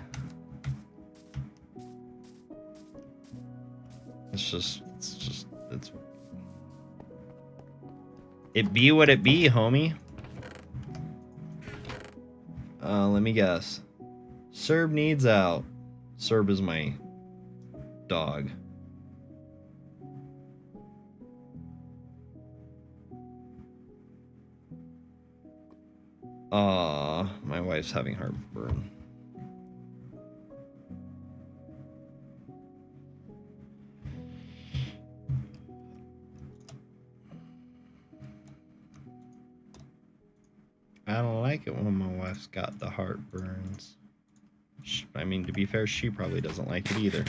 It be what it be, homie. Let me guess. Serb needs out. Serb is my dog. My wife's having heartburn. I don't like it when my wife's got the heartburns. I mean, to be fair, she probably doesn't like it either.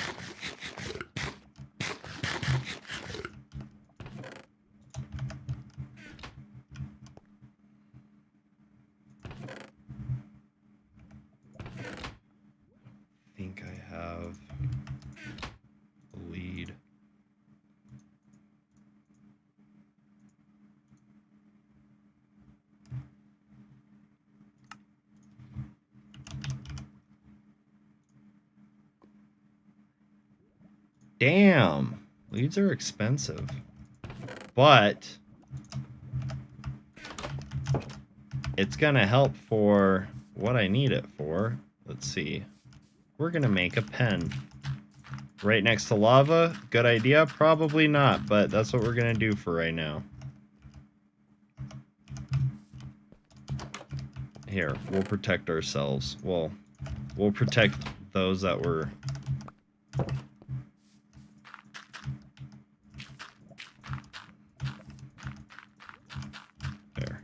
I think I have a lead. Damn, leads are expensive, but it's gonna help for what I need it for. Let's see. We're gonna make a pen. Right next to lava? Good idea? Probably not, but that's what we're gonna do for right now. Here, we'll protect ourselves. Well, we'll protect those that were... There.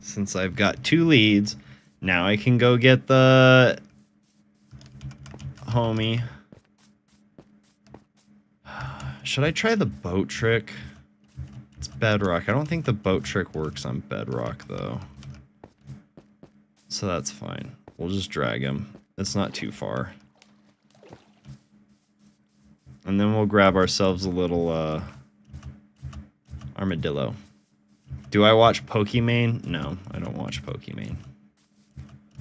Since I've got 2 leads, now I can go get the homie. Should I try the boat trick? It's bedrock. I don't think the boat trick works on bedrock, though. So that's fine. We'll just drag him. It's not too far. And then we'll grab ourselves a little armadillo. Do I watch Pokimane? No, I don't watch Pokimane.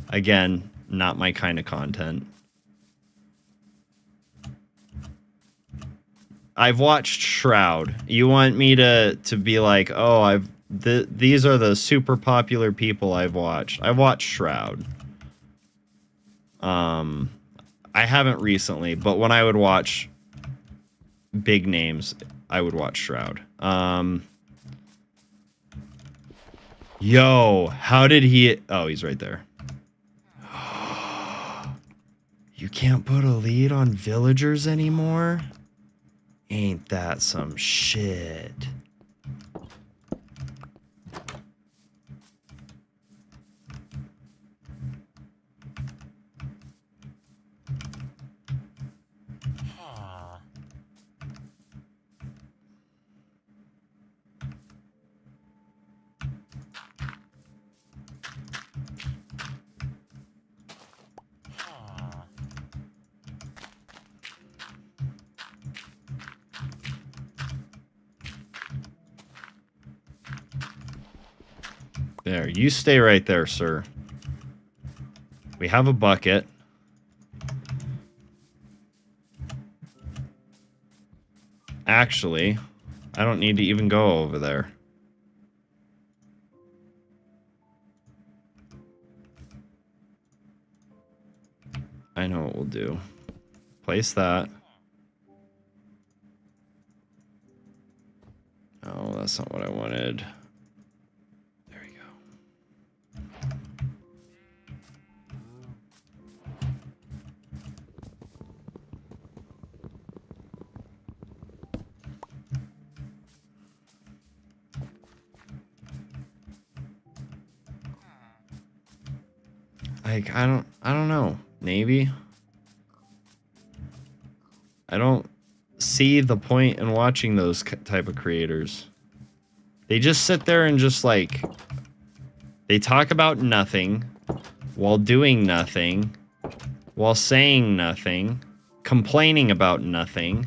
Again, not my kind of content. I've watched Shroud. You want me to be like, oh, these are the super popular people I've watched. I watched Shroud. I haven't recently, but when I would watch big names, I would watch Shroud. Yo, how did he... Oh, he's right there. You can't put a lead on villagers anymore? Ain't that some shit? There, you stay right there, sir. We have a bucket. Actually, I don't need to even go over there. I know what we'll do. Place that. Oh, that's not what I wanted. There we go. Like, I don't know. Maybe. I don't see the point in watching those type of creators. They just sit there and just like, they talk about nothing while doing nothing, while saying nothing, complaining about nothing,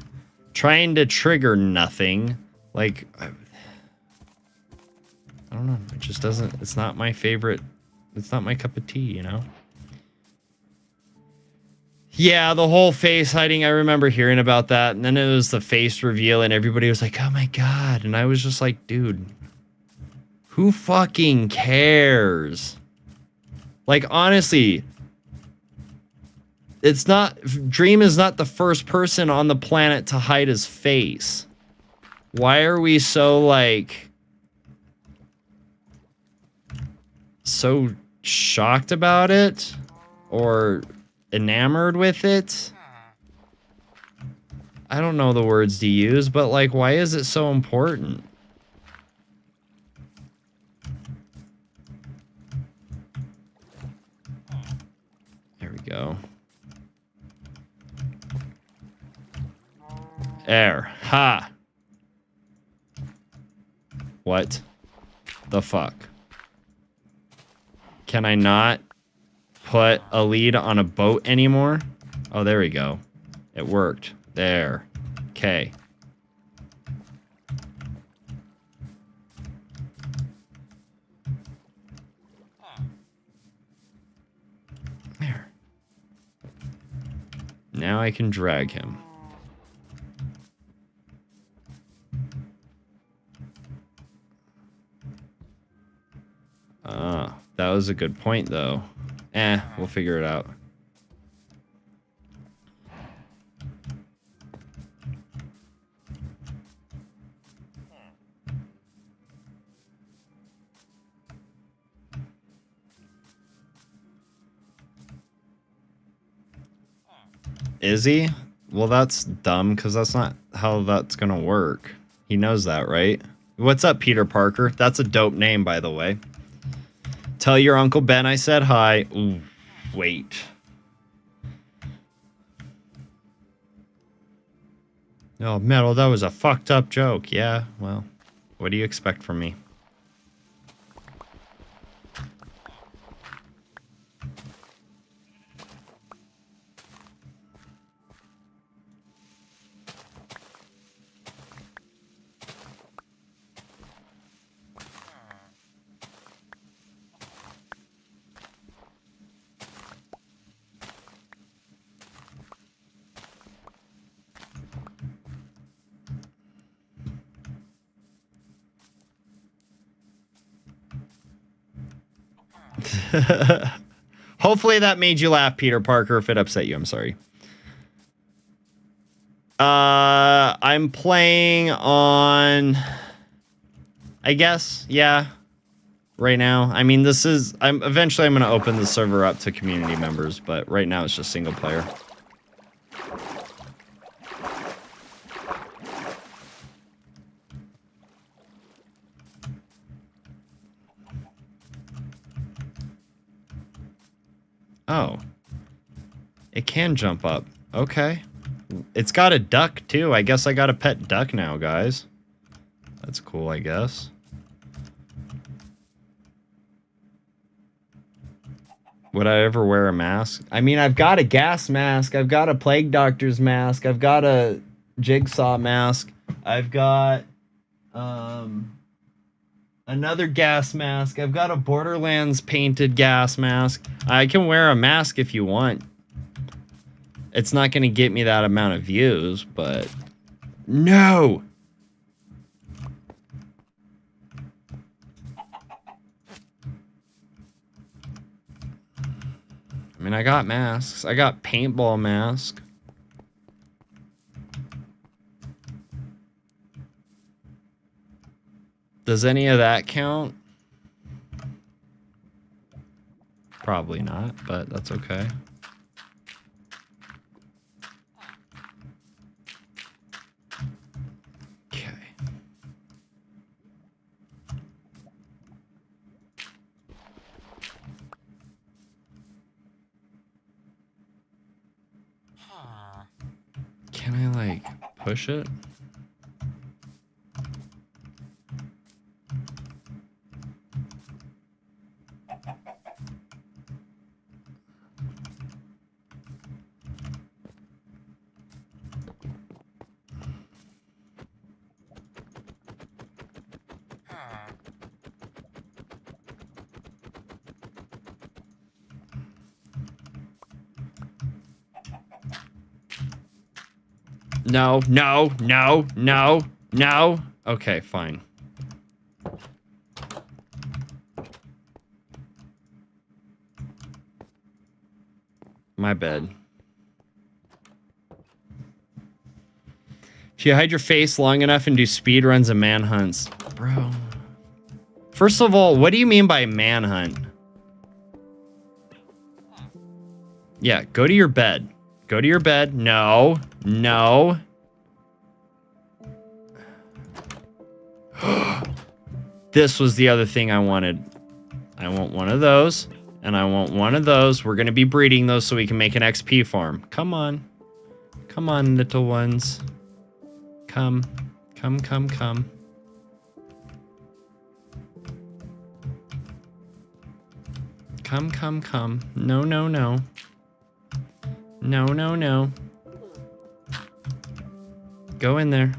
trying to trigger nothing. Like, I don't know. It just doesn't, it's not my favorite. It's not my cup of tea, you know? Yeah, the whole face hiding, I remember hearing about that. And then it was the face reveal and everybody was like, oh my God. And I was just like, dude, who fucking cares? Like, honestly, it's not, Dream is not the first person on the planet to hide his face. Why are we so, like, so shocked about it? Or enamored with it? I don't know the words to use, but, like, why is it so important? There we go. There. Ha! What the fuck? Can I not put a lead on a boat anymore? Oh, there we go. It worked. There. Okay. There. Now I can drag him. That was a good point, though. We'll figure it out. Is he? Well, that's dumb, because that's not how that's gonna work. He knows that, right? What's up, Peter Parker? That's a dope name, by the way. Tell your Uncle Ben I said hi. Ooh, wait. Oh, Metal, that was a fucked up joke. Yeah, well, what do you expect from me? Hopefully that made you laugh, Peter Parker. If it upset you, I'm sorry. I'm playing on, I guess, yeah, right now. I mean, eventually I'm going to open the server up to community members, but right now it's just single player. Oh. It can jump up. Okay. It's got a duck, too. I guess I got a pet duck now, guys. That's cool, I guess. Would I ever wear a mask? I mean, I've got a gas mask. I've got a plague doctor's mask. I've got a jigsaw mask. I've got another gas mask. I've got a Borderlands painted gas mask. I can wear a mask if you want. It's not going to get me that amount of views, but... No! I mean, I got masks. I got paintball mask. Does any of that count? Probably not, but that's okay. Okay. Can I, like, push it? No, no, no, no, no. Okay, fine. My bad. If you hide your face long enough and do speed runs and manhunts. Bro. First of all, what do you mean by manhunt? Yeah, go to your bed. Go to your bed. No. No. This was the other thing I wanted. I want one of those, and I want one of those. We're going to be breeding those so we can make an XP farm. Come on. Come on, little ones. Come. Come, come, come. Come, come, come. No, no, no. No, no, no. Go in there.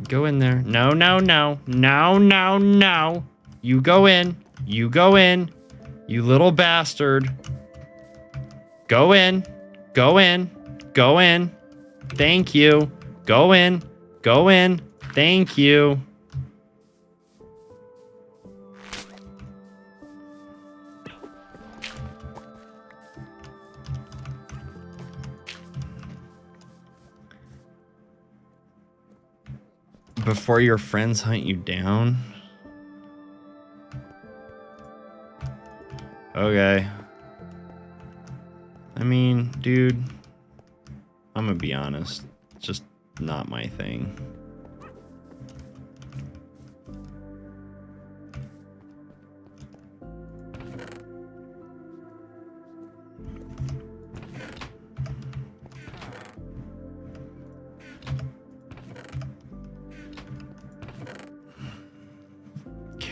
Go in there. No, no, no. No, no, no. You go in. You go in. You little bastard. Go in. Go in. Go in. Thank you. Go in. Go in. Thank you. Before your friends hunt you down? Okay. I mean, dude, I'm gonna be honest. It's just not my thing.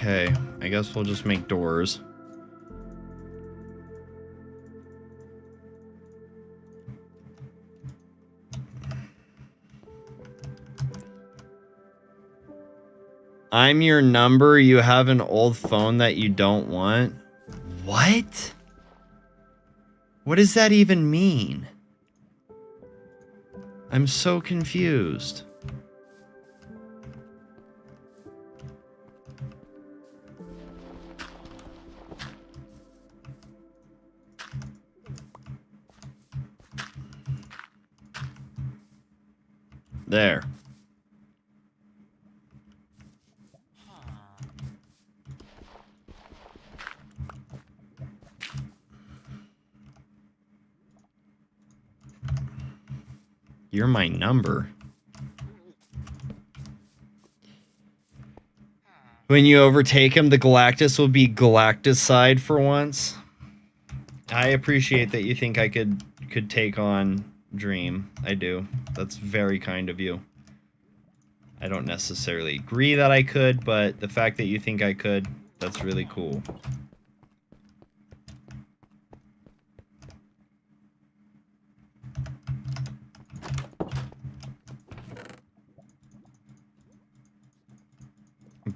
Okay, I guess we'll just make doors. I'm your number, you have an old phone that you don't want? What? What does that even mean? I'm so confused. There. You're my number. When you overtake him, the Galactus will be Galacticide for once. I appreciate that you think I could take on Dream. I do. That's very kind of you. I don't necessarily agree that I could, but the fact that you think I could, that's really cool.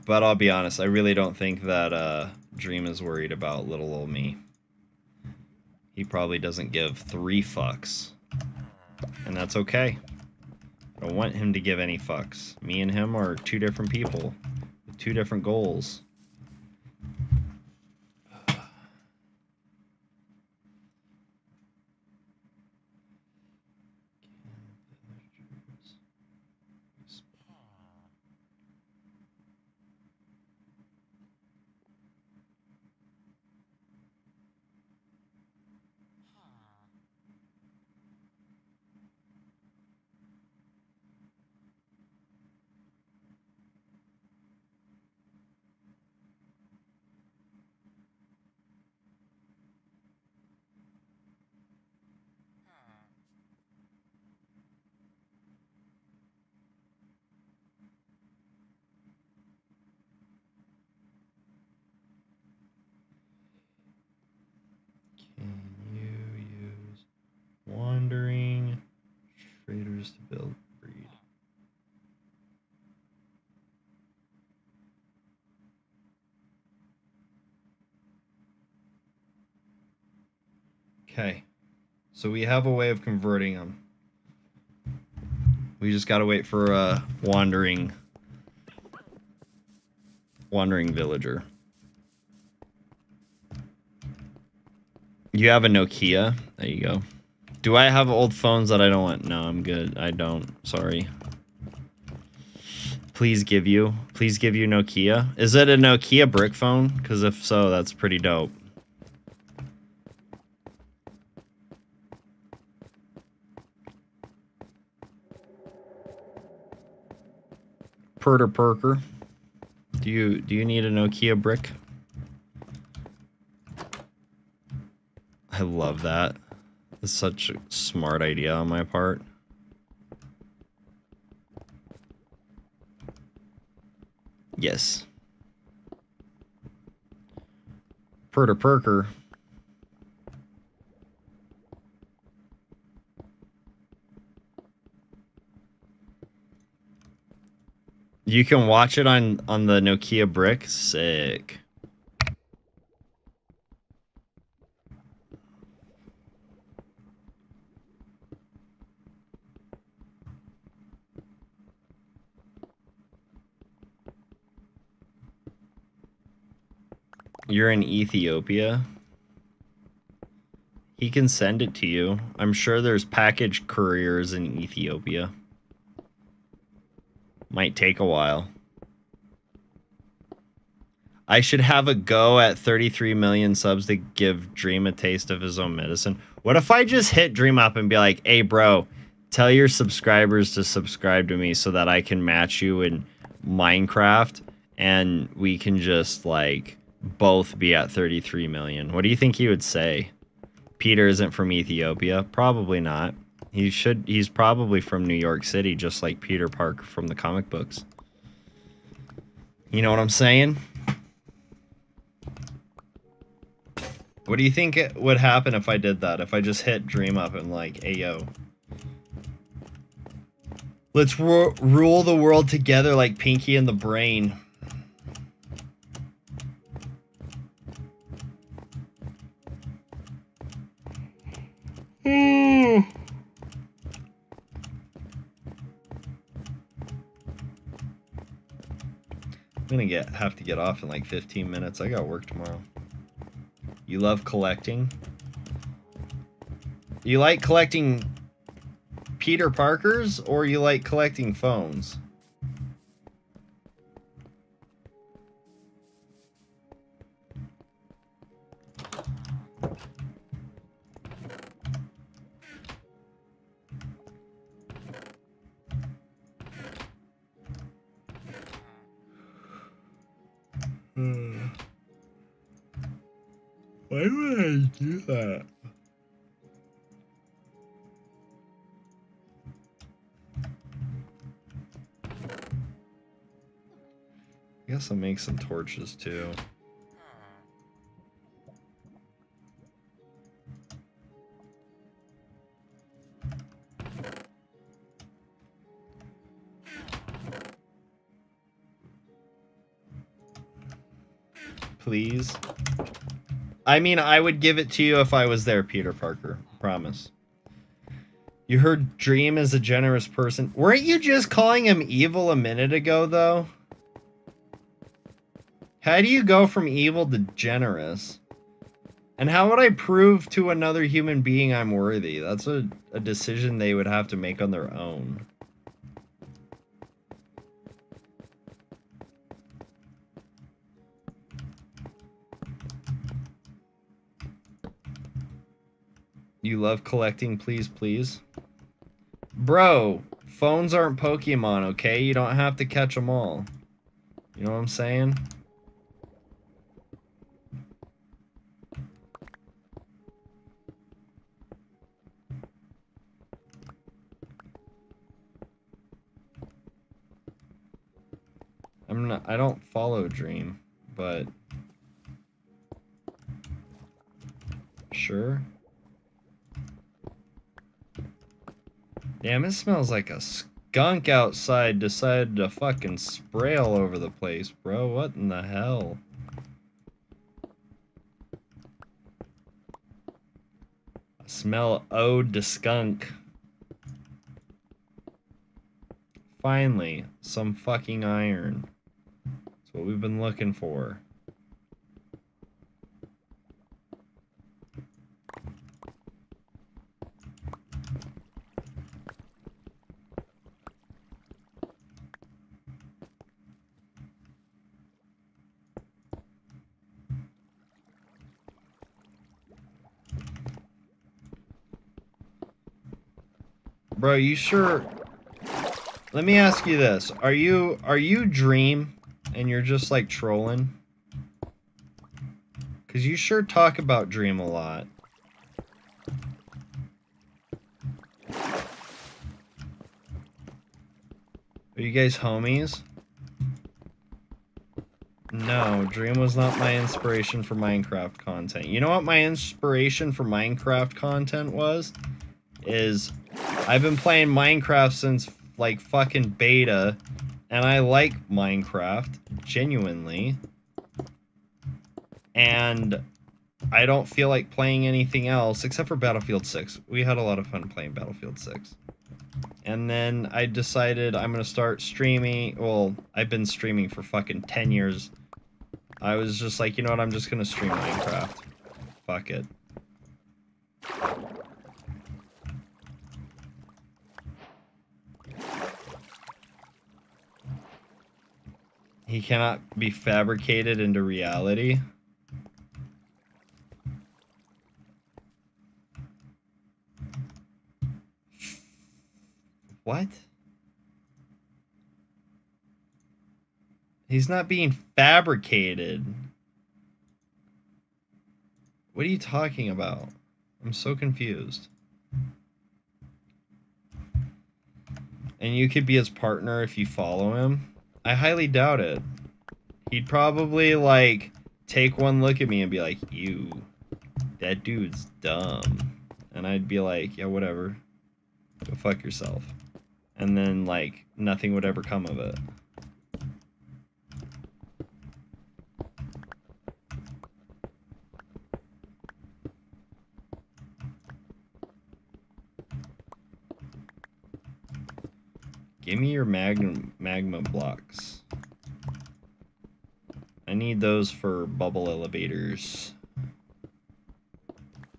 But I'll be honest, I really don't think that Dream is worried about little old me. He probably doesn't give 3 fucks. And that's okay. I don't want him to give any fucks. Me and him are 2 different people with 2 different goals. Used to build breed. Okay. So we have a way of converting them. We just gotta wait for a wandering villager. You have a Nokia? There you go. Do I have old phones that I don't want? No, I'm good. I don't. Sorry. Please give you Nokia. Is it a Nokia brick phone? Because if so, that's pretty dope. Perker. Do you need a Nokia brick? I love that. It's such a smart idea on my part. Yes. Perker. You can watch it on the Nokia brick. Sick. You're in Ethiopia? He can send it to you. I'm sure there's package couriers in Ethiopia. Might take a while. I should have a go at 33 million subs to give Dream a taste of his own medicine. What if I just hit Dream up and be like, hey, bro, tell your subscribers to subscribe to me so that I can match you in Minecraft and we can just, like, both be at 33 million. What do you think he would say? Peter isn't from Ethiopia? Probably not. He's probably from New York City, just like Peter Parker from the comic books. You know what I'm saying? What do you think would happen if I did that? If I just hit Dream up and like, hey, yo. Let's rule the world together like Pinky and the Brain. I'm gonna have to get off in like 15 minutes. I got work tomorrow. You love collecting? You like collecting Peter Parkers or you like collecting phones? Why would I do that? I guess I'll make some torches too. Please. I mean, I would give it to you if I was there, Peter Parker. Promise. You heard Dream is a generous person. Weren't you just calling him evil a minute ago, though? How do you go from evil to generous? And how would I prove to another human being I'm worthy? That's a decision they would have to make on their own. You love collecting, please? Bro, phones aren't Pokemon, okay? You don't have to catch them all. You know what I'm saying? I don't follow Dream, but sure. Damn, it smells like a skunk outside decided to fucking spray all over the place, bro. What in the hell? I smell ode to skunk. Finally, some fucking iron. That's what we've been looking for. Bro, you sure? Let me ask you this. Are you Dream and you're just like trolling? Cause you sure talk about Dream a lot. Are you guys homies? No, Dream was not my inspiration for Minecraft content. You know what my inspiration for Minecraft content was? Is I've been playing Minecraft since like fucking beta, and I like Minecraft genuinely, and I don't feel like playing anything else except for Battlefield 6. We had a lot of fun playing Battlefield 6. And then I decided I'm gonna start streaming. Well, I've been streaming for fucking 10 years. I was just like, you know what, I'm just gonna stream Minecraft. Fuck it. He cannot be fabricated into reality. What? He's not being fabricated. What are you talking about? I'm so confused. And you could be his partner if you follow him? I highly doubt it. He'd probably, like, take one look at me and be like, "You, that dude's dumb." And I'd be like, "Yeah, whatever. Go fuck yourself." And then, like, nothing would ever come of it. Give me your magma blocks. I need those for bubble elevators.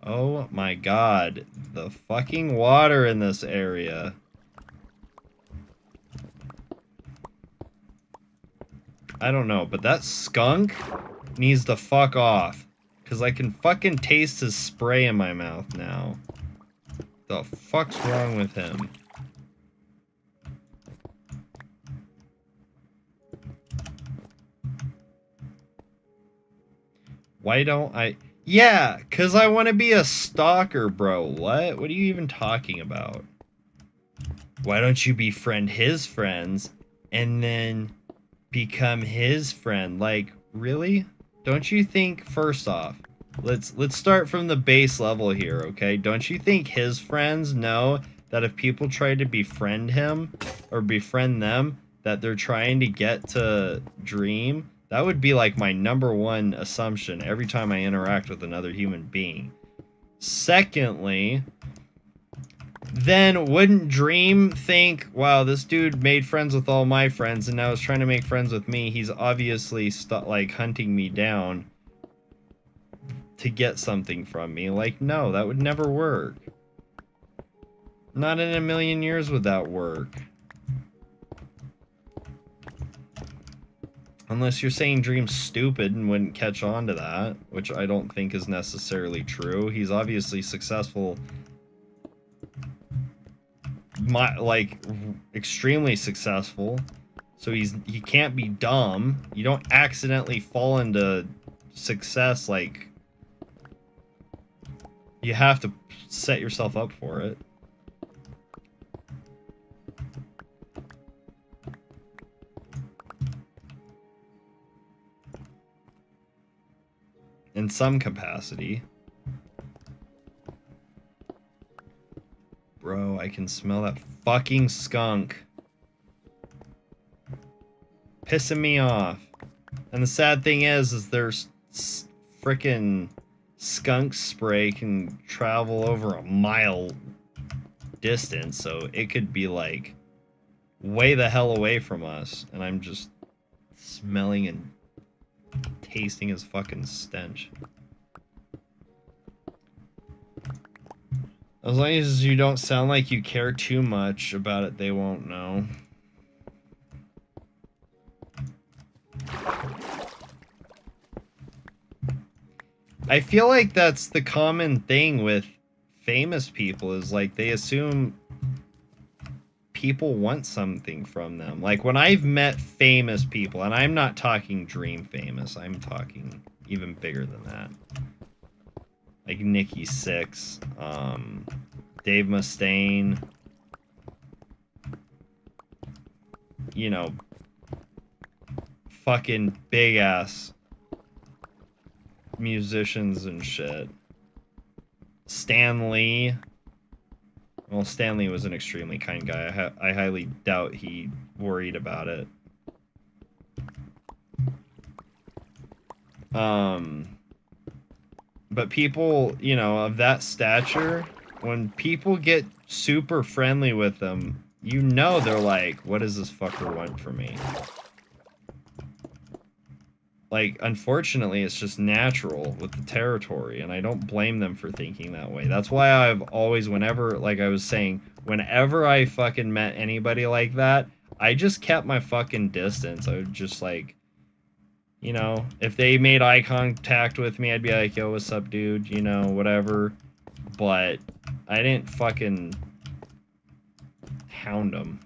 Oh my god, the fucking water in this area. I don't know, but that skunk needs to fuck off. Cause I can fucking taste his spray in my mouth now. The fuck's wrong with him? Why don't I... Yeah, cause I want to be a stalker, bro. What? What are you even talking about? Why don't you befriend his friends and then become his friend? Like, really? Don't you think, first off, let's start from the base level here, okay? Don't you think his friends know that if people try to befriend him or befriend them, that they're trying to get to Dream? That would be like my number one assumption every time I interact with another human being. Secondly, then wouldn't Dream think, wow, this dude made friends with all my friends and now is trying to make friends with me. He's obviously like hunting me down to get something from me. Like, no, that would never work. Not in a million years would that work. Unless you're saying Dream's stupid and wouldn't catch on to that, which I don't think is necessarily true. He's obviously successful, like extremely successful, so he can't be dumb. You don't accidentally fall into success. Like, you have to set yourself up for it. In some capacity. Bro, I I can smell that fucking skunk. Pissing me off. And the sad thing is there's frickin' skunk spray can travel over a mile distance, so it could be like way the hell away from us, and I'm just smelling and tasting his fucking stench. As long as you don't sound like you care too much about it, they won't know. I feel like that's the common thing with famous people, is like they assume people want something from them. Like when I've met famous people, and I'm not talking dream famous, I'm talking even bigger than that. Like Nikki Sixx, Dave Mustaine, you know, fucking big ass musicians and shit. Stan Lee. Well, Stan Lee was an extremely kind guy. I highly doubt he worried about it. But people, you know, of that stature, when people get super friendly with them, you know they're like, what does this fucker want from me? Like, unfortunately, it's just natural with the territory, and I don't blame them for thinking that way. That's why I've always, whenever, like I was saying, whenever I fucking met anybody like that, I just kept my fucking distance. I would just, like, you know, if they made eye contact with me, I'd be like, yo, what's up, dude? You know, whatever. But I didn't fucking hound them.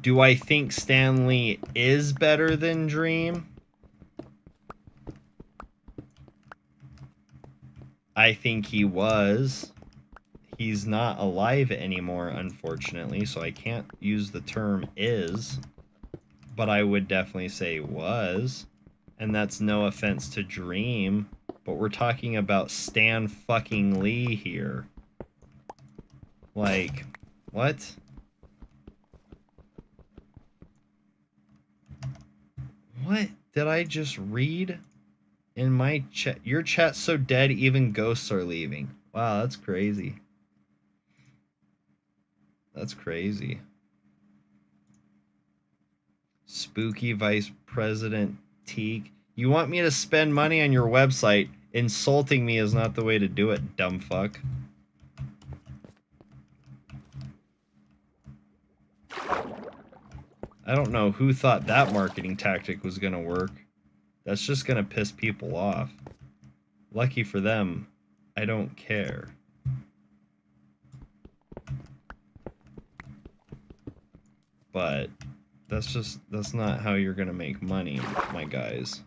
Do I think Stan Lee is better than Dream? I think he was. He's not alive anymore, unfortunately, so I can't use the term is. But I would definitely say was. And that's no offense to Dream, but we're talking about Stan fucking Lee here. Like, what? What did I just read in my chat? Your chat's so dead, even ghosts are leaving. Wow, that's crazy. That's crazy. Spooky Vice President Teague. You want me to spend money on your website? Insulting me is not the way to do it, dumb fuck. I don't know who thought that marketing tactic was gonna work. That's just gonna piss people off. Lucky for them, I don't care. But that's not how you're gonna make money, my guys.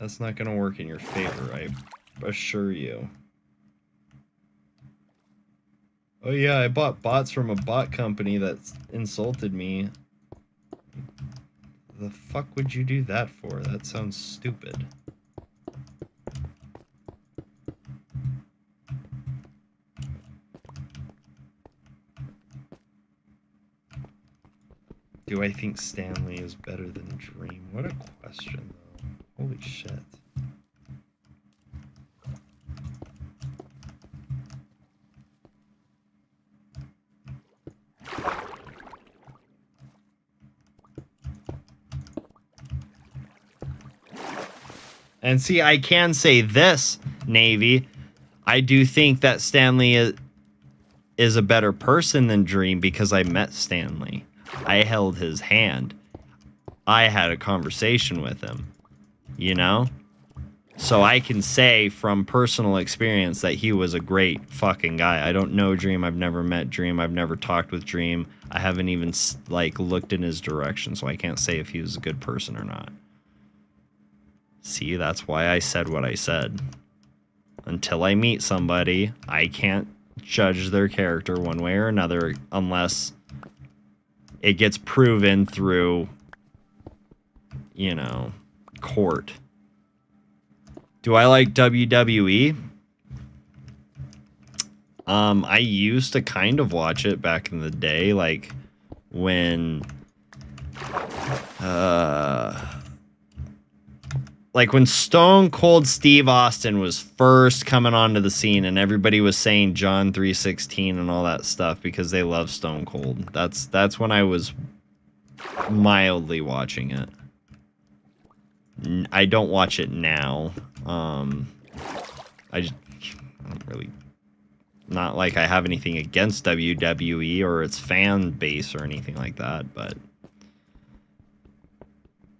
That's not gonna work in your favor, I assure you. Oh yeah, I bought bots from a bot company that insulted me. The fuck would you do that for? That sounds stupid. Do I think Stan Lee is better than Dream? What a question, though. Holy shit. And see, I can say this, Navy. I do think that Stan Lee is a better person than Dream because I met Stan Lee. I held his hand. I had a conversation with him, you know? So I can say from personal experience that he was a great fucking guy. I don't know Dream. I've never met Dream. I've never talked with Dream. I haven't even, like, looked in his direction, so I can't say if he was a good person or not. See, that's why I said what I said. Until I meet somebody, I can't judge their character one way or another unless it gets proven through, you know, court. Do I like WWE? I used to kind of watch it back in the day, like when Stone Cold Steve Austin was first coming onto the scene and everybody was saying John 3:16 and all that stuff because they love Stone Cold. That's when I was mildly watching it. I don't watch it now. I don't really, not like I have anything against WWE or its fan base or anything like that, but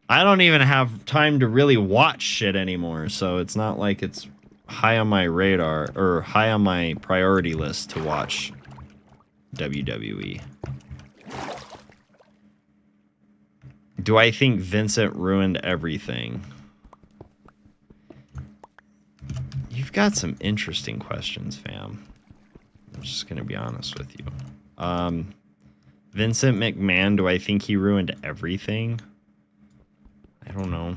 I don't even have time to really watch shit anymore, so it's not like it's high on my radar or high on my priority list to watch WWE. Do I think Vincent ruined everything? You've got some interesting questions, fam. I'm just gonna be honest with you. Vincent McMahon, do I think he ruined everything? I don't know.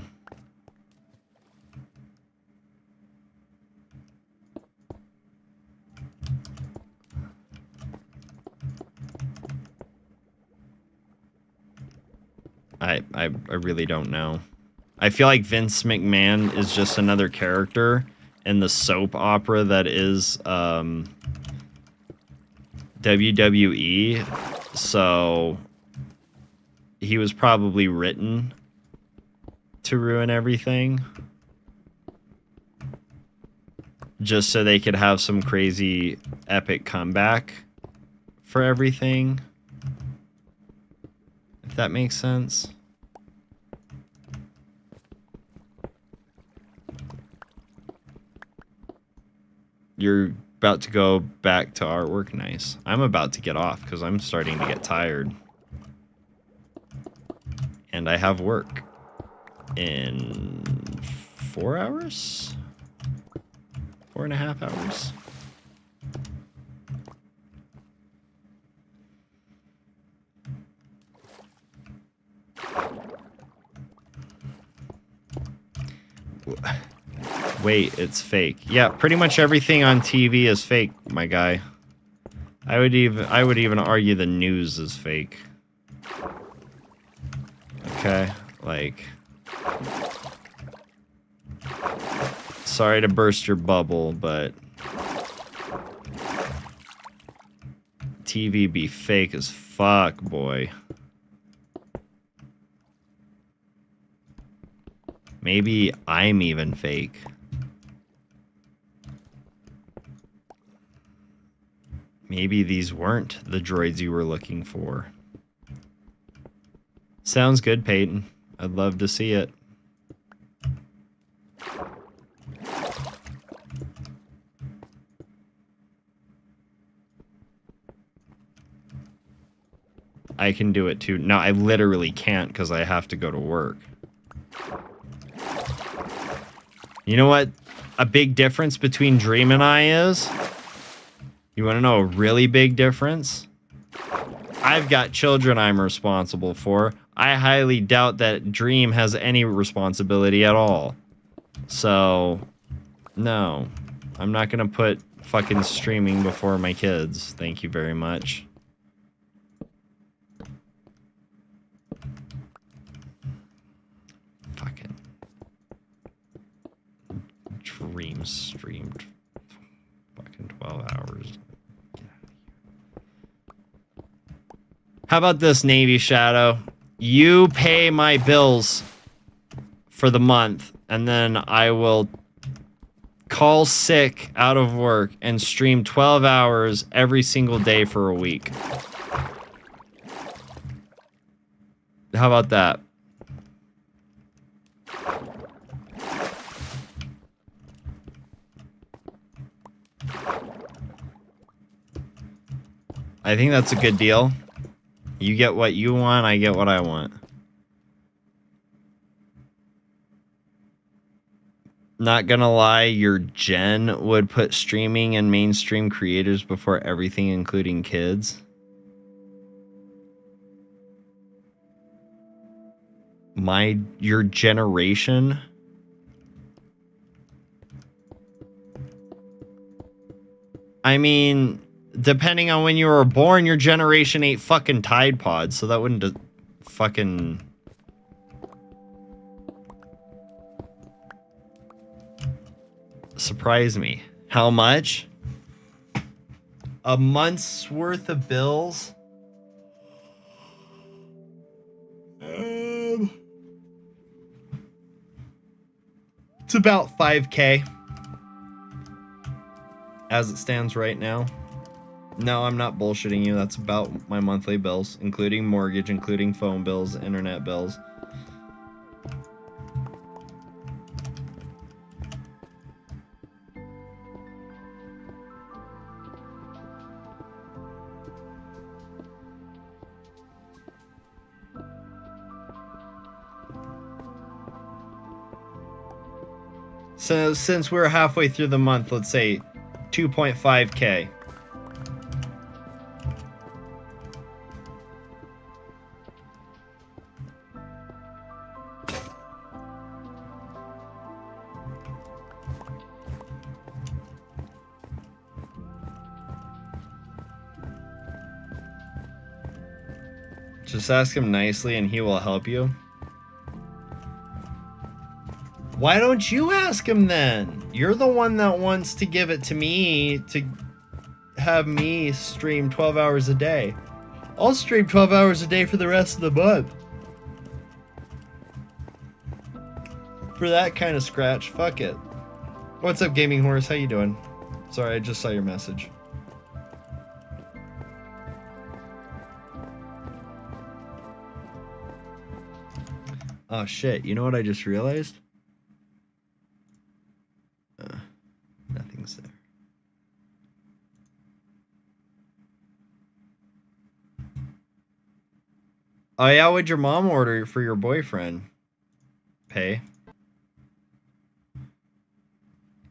I really don't know. I feel like Vince McMahon is just another character in the soap opera that is WWE. So he was probably written to ruin everything just so they could have some crazy epic comeback for everything, if that makes sense. You're about to go back to artwork? Nice. I'm about to get off because I'm starting to get tired and I have work in 4 hours? 4.5 hours? Wait, it's fake. Yeah, pretty much everything on TV is fake, my guy. I would even argue the news is fake. Okay, like, sorry to burst your bubble, but TV be fake as fuck, boy. Maybe I'm even fake. Maybe these weren't the droids you were looking for. Sounds good, Peyton. I'd love to see it. I can do it too. No, I literally can't because I have to go to work. You know what a big difference between Dream and I is? You want to know a really big difference? I've got children I'm responsible for. I highly doubt that Dream has any responsibility at all. So, no. I'm not going to put fucking streaming before my kids. Thank you very much. Fucking Dream streamed fucking 12 hours. How about this, Navy Shadow? You pay my bills for the month, and then I will call sick out of work and stream 12 hours every single day for a week. How about that? I think that's a good deal. You get what you want, I get what I want. Not gonna lie, your gen would put streaming and mainstream creators before everything, including kids. Your generation? I mean, depending on when you were born, your generation ate fucking Tide Pods, so that wouldn't fucking... surprise me. How much? A month's worth of bills? It's about 5K as it stands right now. No, I'm not bullshitting you. That's about my monthly bills, including mortgage, including phone bills, internet bills. So since we're halfway through the month, let's say 2.5K. Just ask him nicely and he will help you. Why don't you ask him then? You're the one that wants to give it to me to have me stream 12 hours a day. I'll stream 12 hours a day for the rest of the month. For that kind of scratch, fuck it. What's up, Gaming Horse? How you doing? Sorry, I just saw your message. Oh shit, you know what I just realized? Nothing's there. Oh yeah, what'd your mom order for your boyfriend? Pay.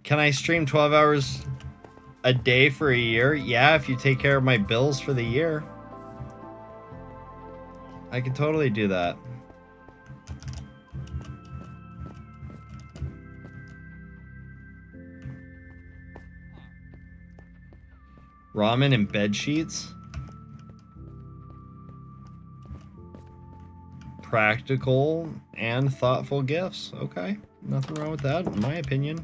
Can I stream 12 hours a day for a year? Yeah, if you take care of my bills for the year. I could totally do that. Ramen and bed sheets? Practical and thoughtful gifts. Okay, nothing wrong with that, in my opinion.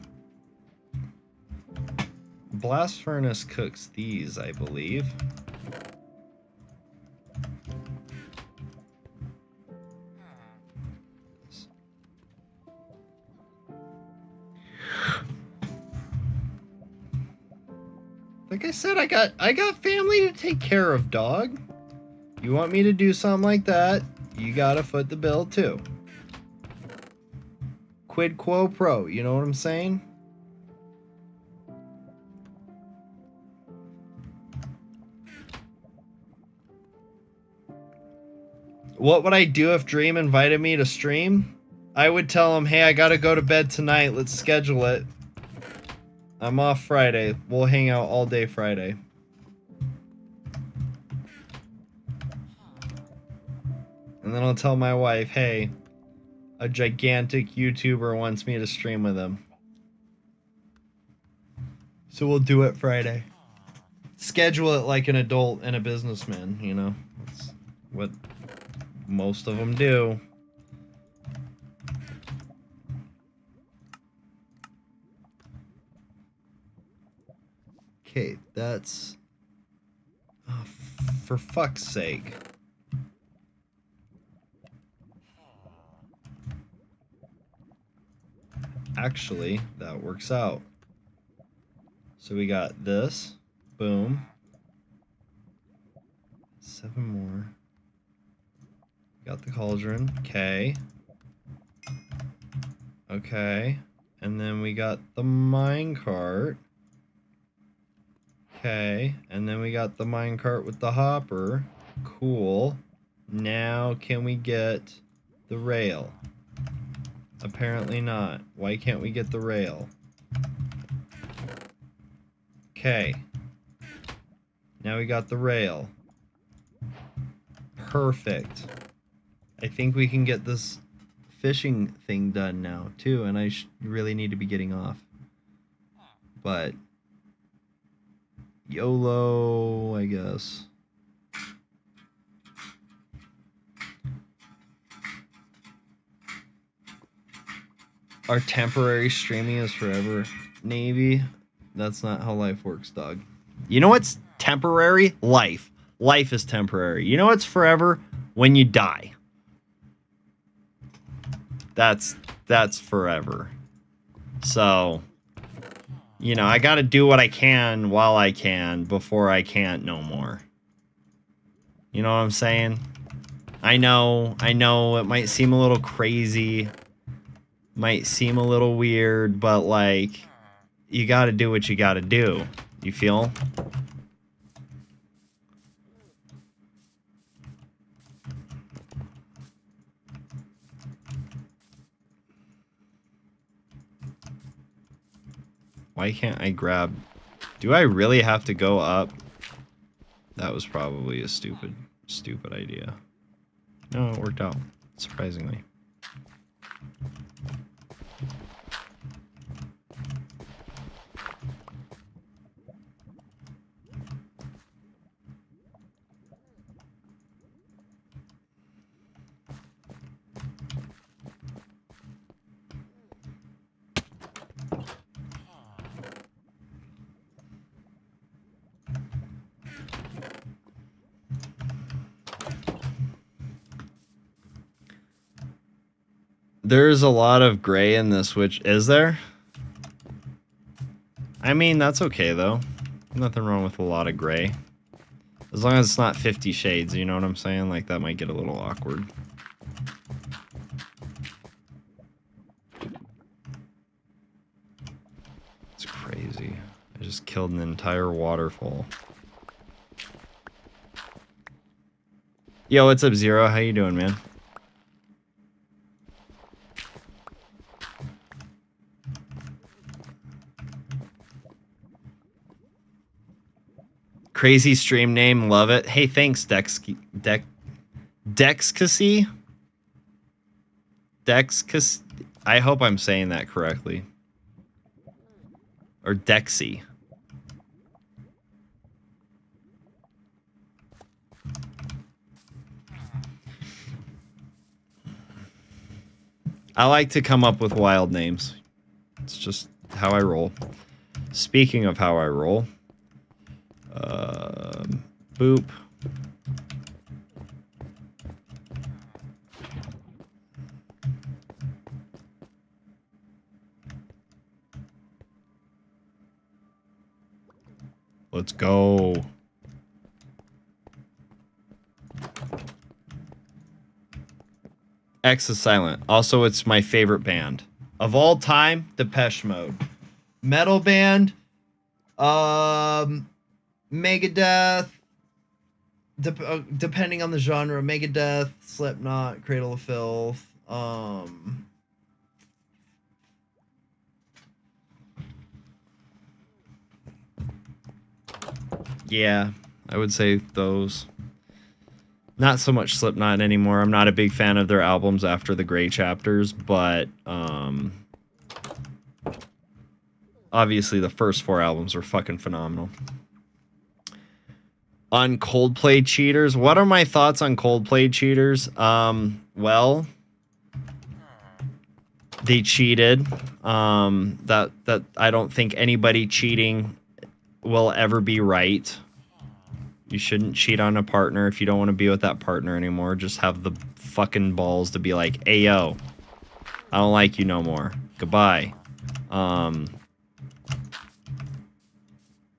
Blast Furnace cooks these, I believe. Like I said, I got family to take care of, dog. You want me to do something like that, you gotta foot the bill too. Quid quo pro, you know what I'm saying? What would I do if Dream invited me to stream? I would tell him, hey, I gotta go to bed tonight, let's schedule it. I'm off Friday. We'll hang out all day Friday. And then I'll tell my wife, hey, a gigantic YouTuber wants me to stream with him. So we'll do it Friday. Schedule it like an adult and a businessman, you know? That's what most of them do. Okay, that's... Oh, for fuck's sake. Actually, that works out. So we got this. Boom. 7 more. Got the cauldron. Okay. Okay. And then we got the minecart. Okay. And then we got the minecart with the hopper. Cool. Now can we get the rail? Apparently not. Why can't we get the rail? Okay. Now we got the rail. Perfect. I think we can get this fishing thing done now, too, and I really need to be getting off. But, YOLO, I guess. Our temporary streaming is forever, Navy. That's not how life works, dog. You know what's temporary? Life. Life is temporary. You know what's forever? When you die. That's forever. So, you know, I got to do what I can while I can before I can't no more. You know what I'm saying? I know it might seem a little crazy. Might seem a little weird, but like, you got to do what you got to do. You feel? Why can't I grab... Do I really have to go up? That was probably a stupid idea. No, it worked out, surprisingly. There's a lot of gray in this, which is there? I mean, that's okay, though. Nothing wrong with a lot of gray. As long as it's not 50 shades, you know what I'm saying? Like, that might get a little awkward. It's crazy. I just killed an entire waterfall. Yo, what's up, Zero? How you doing, man? Crazy stream name, love it. Hey, thanks, Dexcacy? Dexcacy? I hope I'm saying that correctly. Or Dexy. I like to come up with wild names. It's just how I roll. Speaking of how I roll... boop. Let's go. X is silent. Also, it's my favorite band of all time, Depeche Mode. Metal band. Megadeth, depending on the genre, Megadeth, Slipknot, Cradle of Filth, yeah, I would say those. Not so much Slipknot anymore. I'm not a big fan of their albums after the Gray Chapters, but obviously the first 4 albums are fucking phenomenal. On Coldplay cheaters, what are my thoughts on Coldplay cheaters? Well, they cheated. That I don't think anybody cheating will ever be right. You shouldn't cheat on a partner if you don't want to be with that partner anymore. Just have the fucking balls to be like, "Hey yo, I don't like you no more. Goodbye."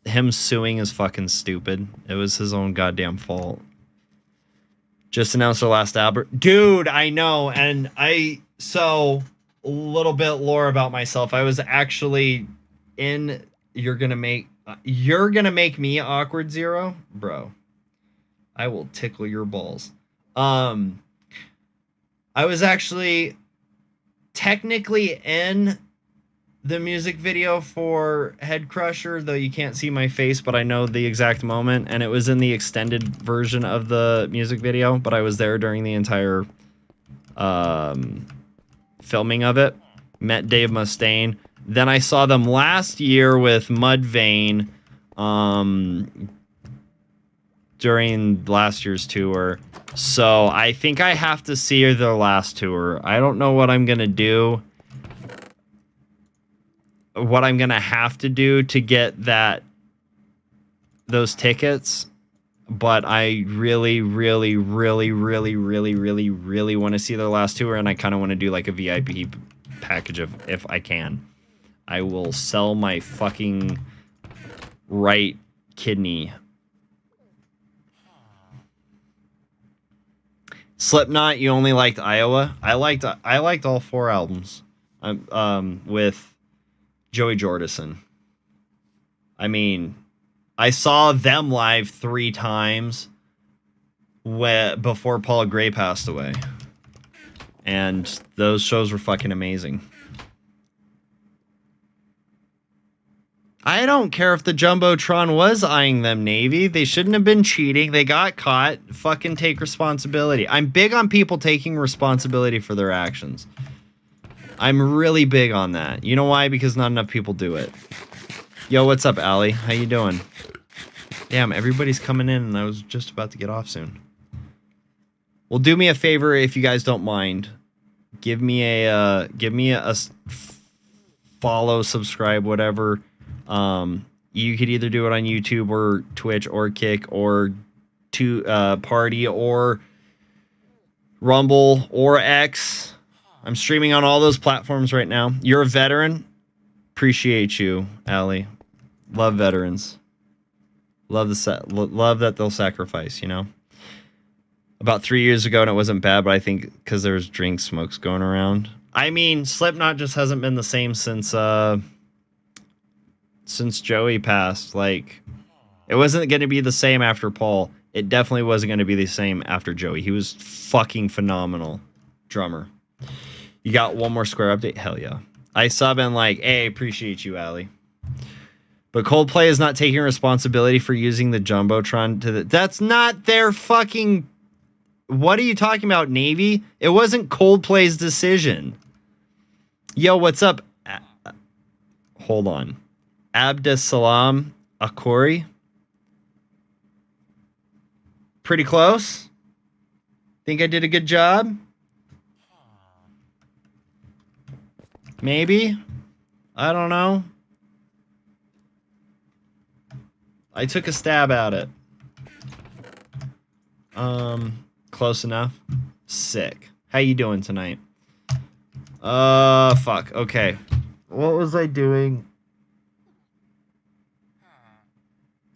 Him suing is fucking stupid. It was his own goddamn fault. Just announced our last album. Dude, I know. And so a little bit lore about myself. I was actually in You're Gonna Make Me Awkward Zero? Bro, I will tickle your balls. I was actually technically in the music video for Head Crusher, though you can't see my face, but I know the exact moment, and it was in the extended version of the music video, but I was there during the entire filming of it. Met Dave Mustaine. Then I saw them last year with Mudvayne during last year's tour. So I think I have to see their last tour. I don't know what I'm going to do. What I'm going to have to do to get those tickets. But I really, really, really, really, really, really, really want to see their last tour. And I kind of want to do like a VIP package if I can. I will sell my fucking right kidney. Slipknot, you only liked Iowa? I liked all 4 albums. With Joey Jordison. I mean, I saw them live 3 times before Paul Gray passed away. And those shows were fucking amazing. I don't care if the Jumbotron was eyeing them, Navy. They shouldn't have been cheating. They got caught. Fucking take responsibility. I'm big on people taking responsibility for their actions. I'm really big on that. You know why? Because not enough people do it. Yo, what's up, Allie? How you doing? Damn, everybody's coming in and I was just about to get off soon. Well, do me a favor if you guys don't mind. Give me a follow, subscribe, whatever. You could either do it on YouTube or Twitch or Kick or Party or Rumble or X. I'm streaming on all those platforms right now. You're a veteran. Appreciate you, Allie. Love veterans. Love that they'll sacrifice, you know. About 3 years ago, and it wasn't bad, but I think because there was drink smokes going around. I mean, Slipknot just hasn't been the same since Joey passed. Like, it wasn't going to be the same after Paul. It definitely wasn't going to be the same after Joey. He was fucking phenomenal drummer. You got one more square update? Hell yeah. I sub and like, hey, appreciate you, Allie. But Coldplay is not taking responsibility for using the Jumbotron to that's not their fucking... What are you talking about, Navy? It wasn't Coldplay's decision. Yo, what's up? Hold on. Abdesalam Akori. Pretty close. Think I did a good job? Maybe. I don't know. I took a stab at it. Close enough. Sick. How you doing tonight? Fuck. Okay. What was I doing?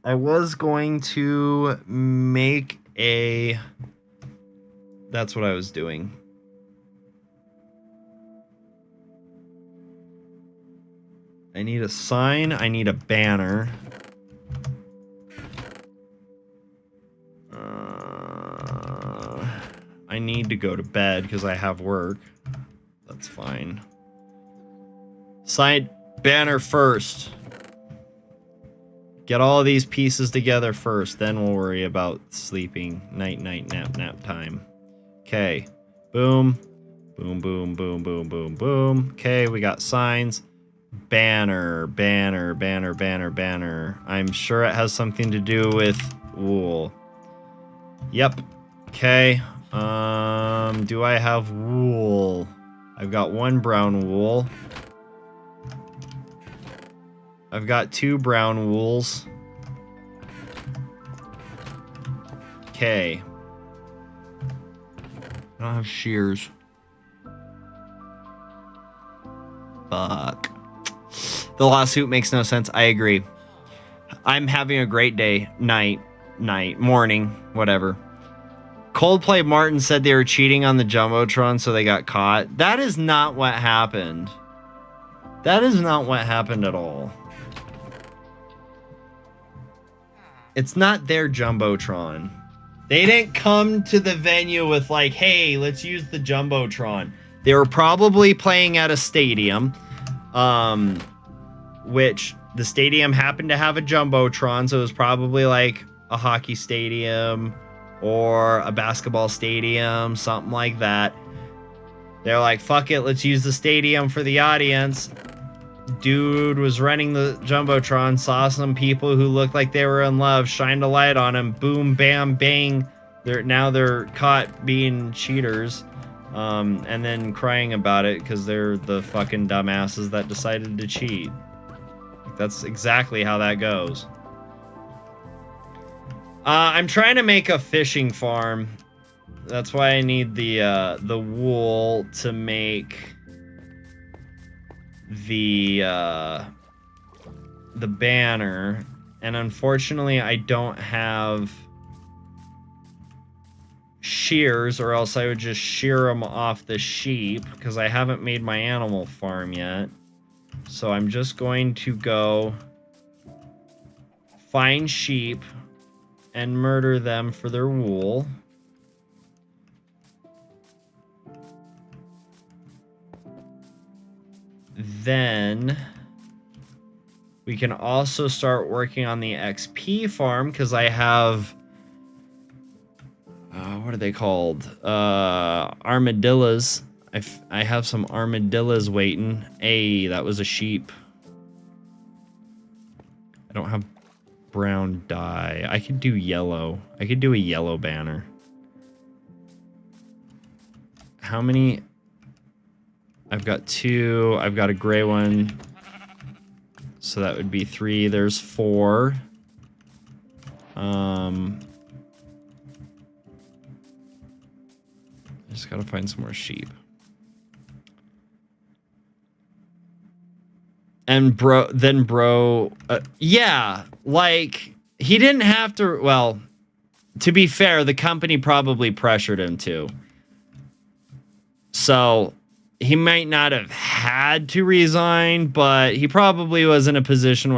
I was going to make a... That's what I was doing. I need a sign. I need a banner. I need to go to bed because I have work. That's fine. Sign banner first. Get all of these pieces together first. Then we'll worry about sleeping. Night, nap time. Okay. Boom. Boom, boom, boom, boom, boom, boom. Okay, we got signs. Banner. I'm sure it has something to do with wool. Yep. Okay. Do I have wool? I've got 1 brown wool. I've got 2 brown wools. Okay. I don't have shears. Fuck. The lawsuit makes no sense. I agree. I'm having a great day. Night, morning, whatever. Coldplay Martin said they were cheating on the Jumbotron, so they got caught. That is not what happened. That is not what happened at all. It's not their Jumbotron. They didn't come to the venue with like, hey, let's use the Jumbotron. They were probably playing at a stadium, which the stadium happened to have a Jumbotron, so it was probably like a hockey stadium or a basketball stadium, something like that. They're like, fuck it, let's use the stadium for the audience. dude was running the Jumbotron, saw some people who looked like they were in love, shined a light on him, boom, bam, bang. They're caught being cheaters, and then crying about it because they're the fucking dumbasses that decided to cheat. That's exactly how that goes. I'm trying to make a fishing farm. That's why I need the wool to make the banner, and unfortunately I don't have shears, or else I would just shear them off the sheep because I haven't made my animal farm yet. So I'm just going to go find sheep and murder them for their wool. Then we can also start working on the XP farm because I have what are they called? Armadillos. I have some armadillos waiting. Hey, that was a sheep. I don't have brown dye. I could do yellow. I could do a yellow banner. How many? I've got 2. I've got a gray one. So that would be 3. There's 4. I just gotta find some more sheep. And bro, yeah, like, he didn't have to, well, to be fair, the company probably pressured him to. So, he might not have had to resign, but he probably was in a position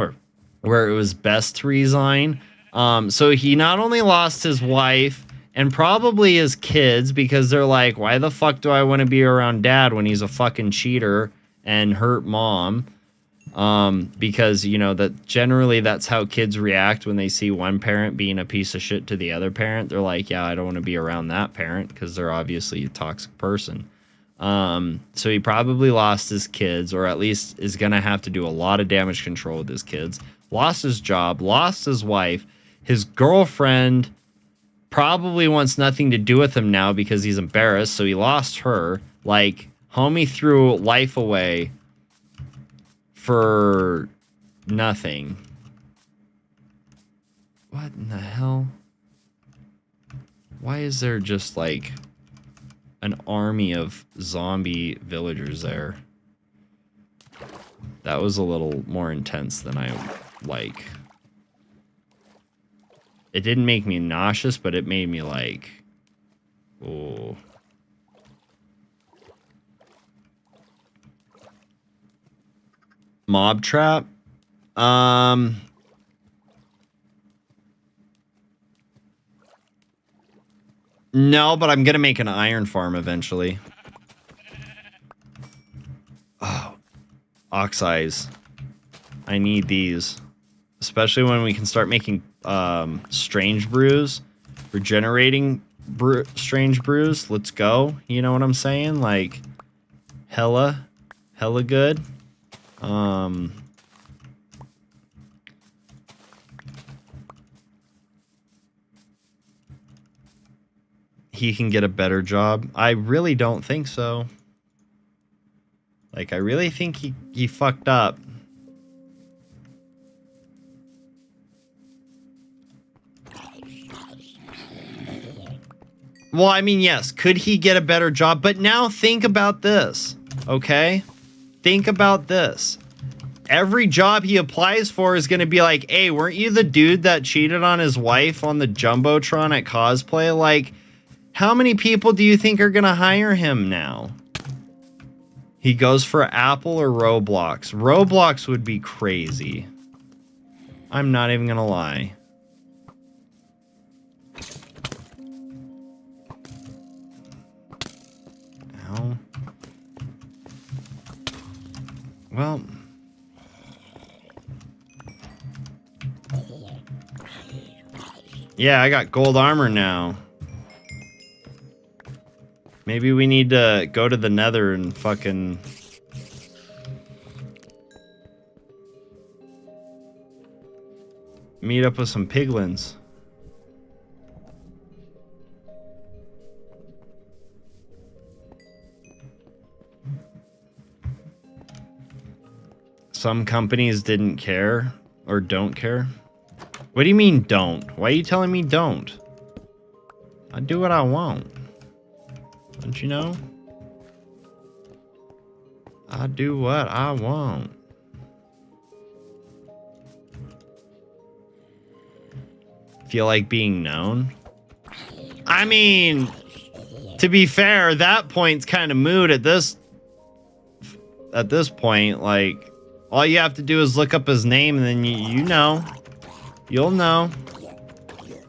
where it was best to resign. So he not only lost his wife and probably his kids, because they're like, why the fuck do I want to be around dad when he's a fucking cheater and hurt mom? Because, you know, that generally that's how kids react when they see one parent being a piece of shit to the other parent. They're like, yeah, I don't want to be around that parent because they're obviously a toxic person. So he probably lost his kids, or at least is going to have to do a lot of damage control with his kids. Lost his job, lost his wife. His girlfriend probably wants nothing to do with him now because he's embarrassed, so he lost her. Like, homie threw life away for nothing. What in the hell? Why is there just, like, an army of zombie villagers there? That was a little more intense than I like. It didn't make me nauseous, but it made me like, oh. Mob trap? No, but I'm gonna make an iron farm eventually. Oh, ox eyes. I need these. Especially when we can start making strange brews. Regenerating strange brews. Let's go. You know what I'm saying? Like, hella good. He can get a better job. I really don't think so. Like, I really think he fucked up. Well, I mean, yes, could he get a better job? But now think about this, okay? Think about this. Every job he applies for is going to be like, hey, weren't you the dude that cheated on his wife on the Jumbotron at cosplay? Like, how many people do you think are going to hire him now? He goes for Apple or Roblox. Roblox would be crazy. I'm not even going to lie. Ow. Well... yeah, I got gold armor now. Maybe we need to go to the Nether and fucking meet up with some piglins. Some companies didn't care or don't care. What do you mean don't? Why are you telling me don't? I do what I want. Don't you know? I do what I want. Feel like being known? I mean, to be fair, that point's kind of moot at this point. Like, all you have to do is look up his name and then you know. You'll know.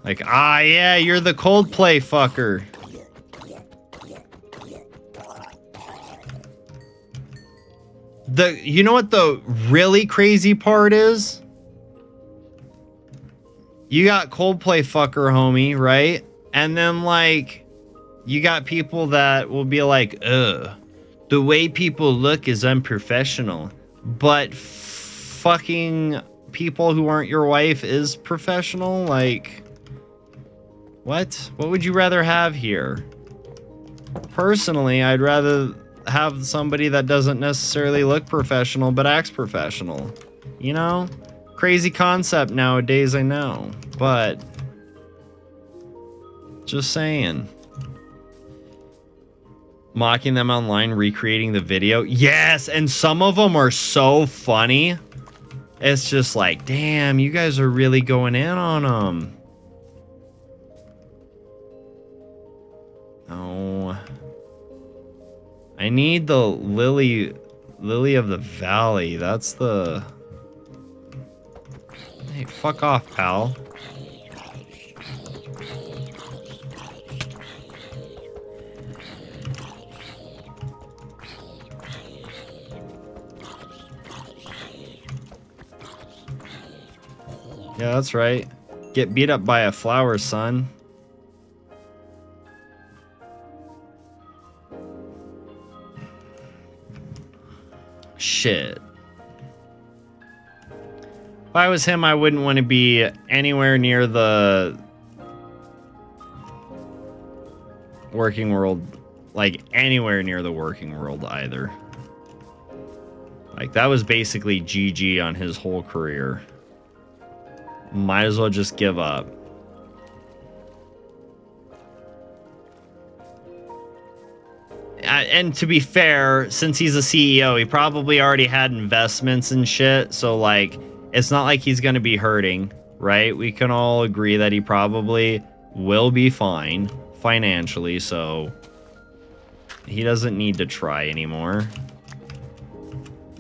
Like, ah, yeah, you're the Coldplay fucker. You know what the really crazy part is? You got Coldplay fucker, homie, right? And then, like, you got people that will be like, ugh, the way people look is unprofessional. But fucking people who aren't your wife is professional? Like, what? What would you rather have here? Personally, I'd rather have somebody that doesn't necessarily look professional but acts professional. You know? Crazy concept nowadays, I know. But just saying. Mocking them online, recreating the video. Yes, and some of them are so funny. It's just like, damn, you guys are really going in on them. Oh. I need the lily of the valley. That's the... Hey, fuck off, pal. Yeah, that's right. Get beat up by a flower, son. Shit. If I was him, I wouldn't want to be anywhere near the working world. Like, anywhere near the working world either. Like, that was basically GG on his whole career. Might as well just give up. And to be fair, since he's a CEO, he probably already had investments and shit. So, like, it's not like he's going to be hurting, right? We can all agree that he probably will be fine financially. So, he doesn't need to try anymore.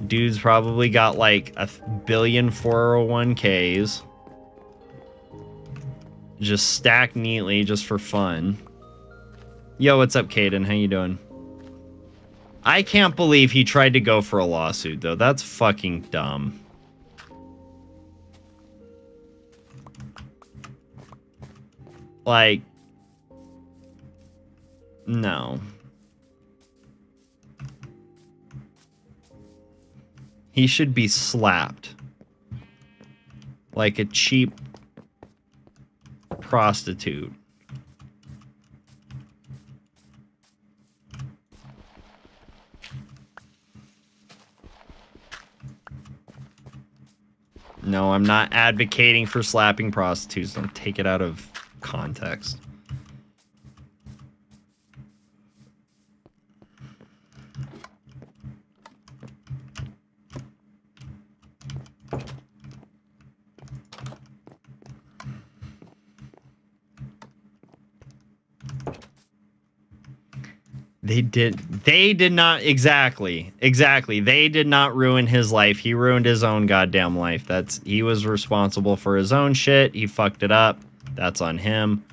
Dude's probably got like 1 billion 401ks. Just stacked neatly just for fun. Yo, what's up, Caden? How you doing? I can't believe he tried to go for a lawsuit, though. That's fucking dumb. Like, no. He should be slapped. Like a cheap prostitute. No, I'm not advocating for slapping prostitutes. Don't take it out of context. They did not, exactly. They did not ruin his life. He ruined his own goddamn life. He was responsible for his own shit. He fucked it up. That's on him.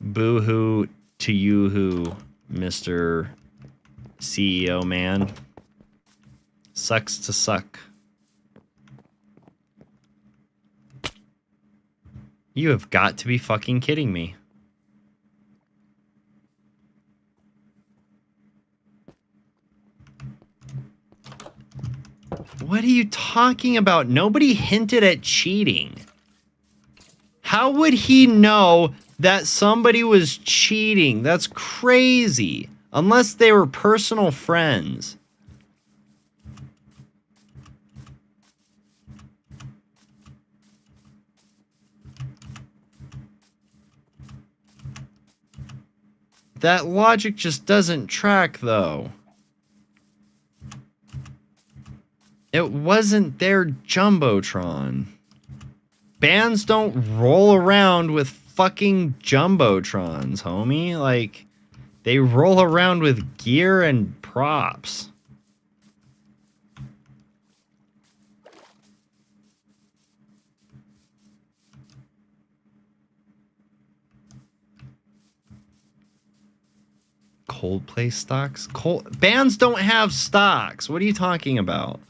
Boo-hoo to you, who, Mr. CEO man. Sucks to suck. You have got to be fucking kidding me. What are you talking about? Nobody hinted at cheating. How would he know that somebody was cheating? That's crazy. Unless they were personal friends. That logic just doesn't track, though. It wasn't their Jumbotron. Bands don't roll around with fucking Jumbotrons, homie. Like, they roll around with gear and props. Coldplay stocks? Bands don't have stocks. What are you talking about?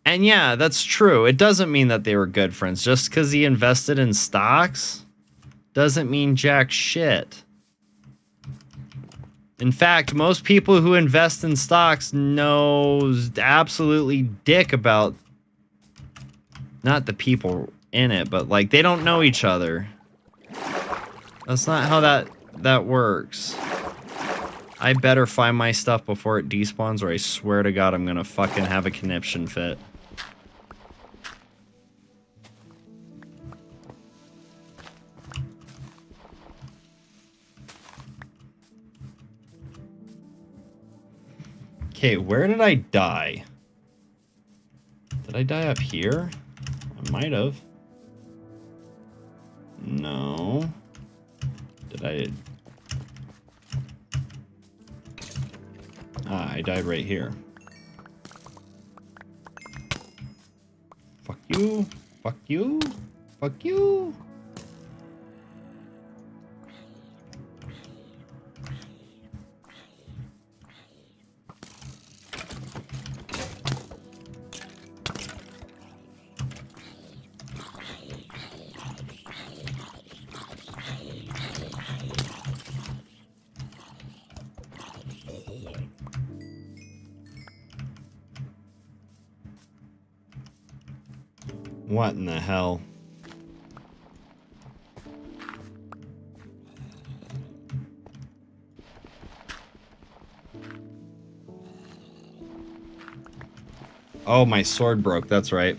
And yeah, that's true. It doesn't mean that they were good friends. Just because he invested in stocks doesn't mean jack shit. In fact, most people who invest in stocks knows absolutely dick about not the people in it, but like they don't know each other. That's not how that works. I better find my stuff before it despawns, or I swear to God I'm gonna fucking have a conniption fit. Okay, where did I die? Did I die up here? I might have. No. Did I... Ah, I died right here. Fuck you. Fuck you. Fuck you. What in the hell? Oh, my sword broke, that's right.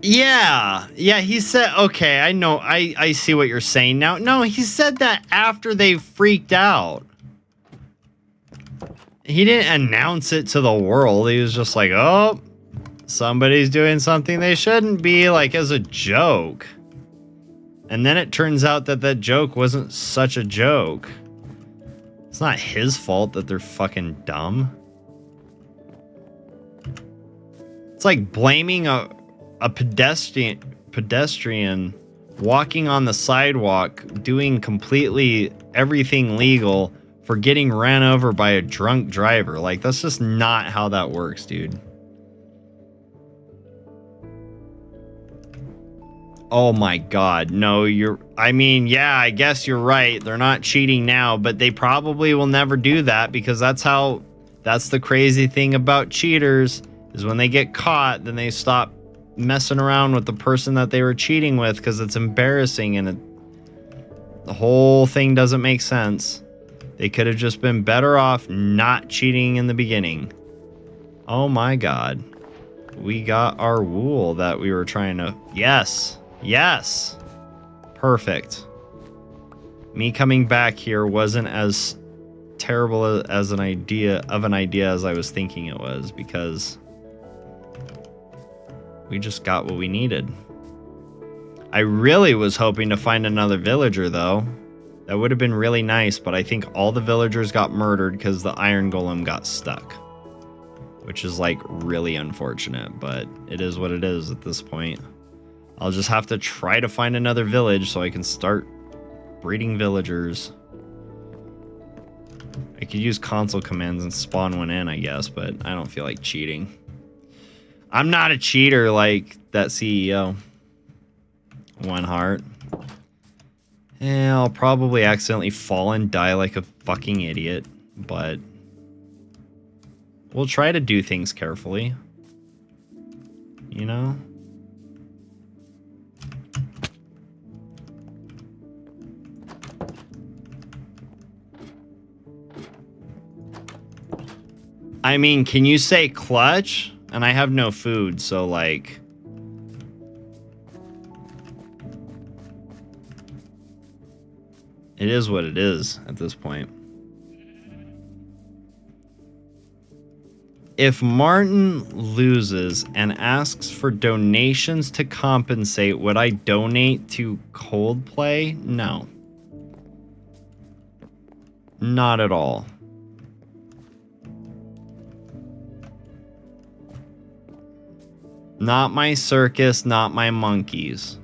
Yeah, he said, okay, I know, I see what you're saying now. No, he said that after they freaked out. He didn't announce it to the world. He was just like, oh, somebody's doing something they shouldn't be, like as a joke. And then it turns out that that joke wasn't such a joke. It's not his fault that they're fucking dumb. It's like blaming a pedestrian walking on the sidewalk, doing completely everything legal, for getting ran over by a drunk driver. Like, that's just not how that works, dude. Oh my God, no, I mean, yeah, I guess you're right. They're not cheating now, but they probably will never do that because that's the crazy thing about cheaters, is when they get caught, then they stop messing around with the person that they were cheating with because it's embarrassing and the whole thing doesn't make sense. They could have just been better off not cheating in the beginning. Oh my God. We got our wool that we were trying to... Yes. Yes. Perfect. Me coming back here wasn't as terrible as an idea as I was thinking it was, because we just got what we needed. I really was hoping to find another villager, though. That would have been really nice, but I think all the villagers got murdered because the iron golem got stuck. Which is, like, really unfortunate, but it is what it is at this point. I'll just have to try to find another village so I can start breeding villagers. I could use console commands and spawn one in, I guess, but I don't feel like cheating. I'm not a cheater like that CEO. One heart. Yeah, I'll probably accidentally fall and die like a fucking idiot, but We'll try to do things carefully. You know? I mean, can you say clutch? And I have no food, so like... It is what it is at this point. If Martin loses and asks for donations to compensate, would I donate to Coldplay? No. Not at all. Not my circus, not my monkeys.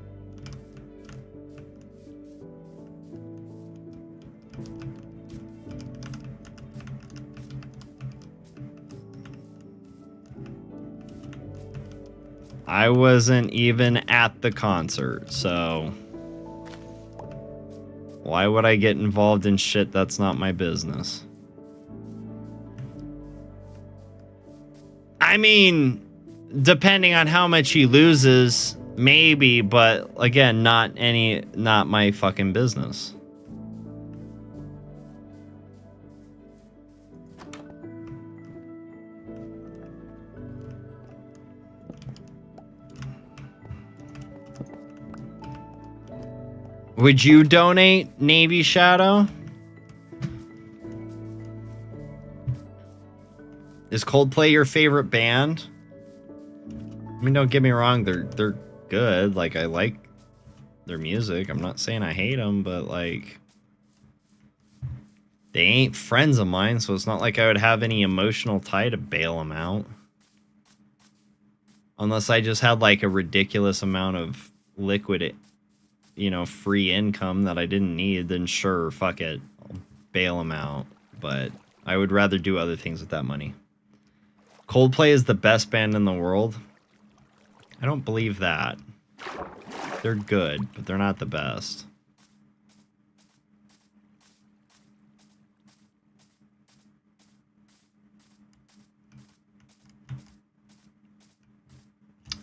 I wasn't even at the concert, so why would I get involved in shit that's not my business? I mean, depending on how much he loses, maybe, but again, not my fucking business. Would you donate, Navy Shadow? Is Coldplay your favorite band? I mean, don't get me wrong, they're good. Like, I like their music. I'm not saying I hate them, but like, they ain't friends of mine, so it's not like I would have any emotional tie to bail them out. Unless I just had like a ridiculous amount of liquid, you know, free income that I didn't need, then sure, fuck it, I'll bail them out. But I would rather do other things with that money. Coldplay is the best band in the world. I don't believe that. They're good, but they're not the best.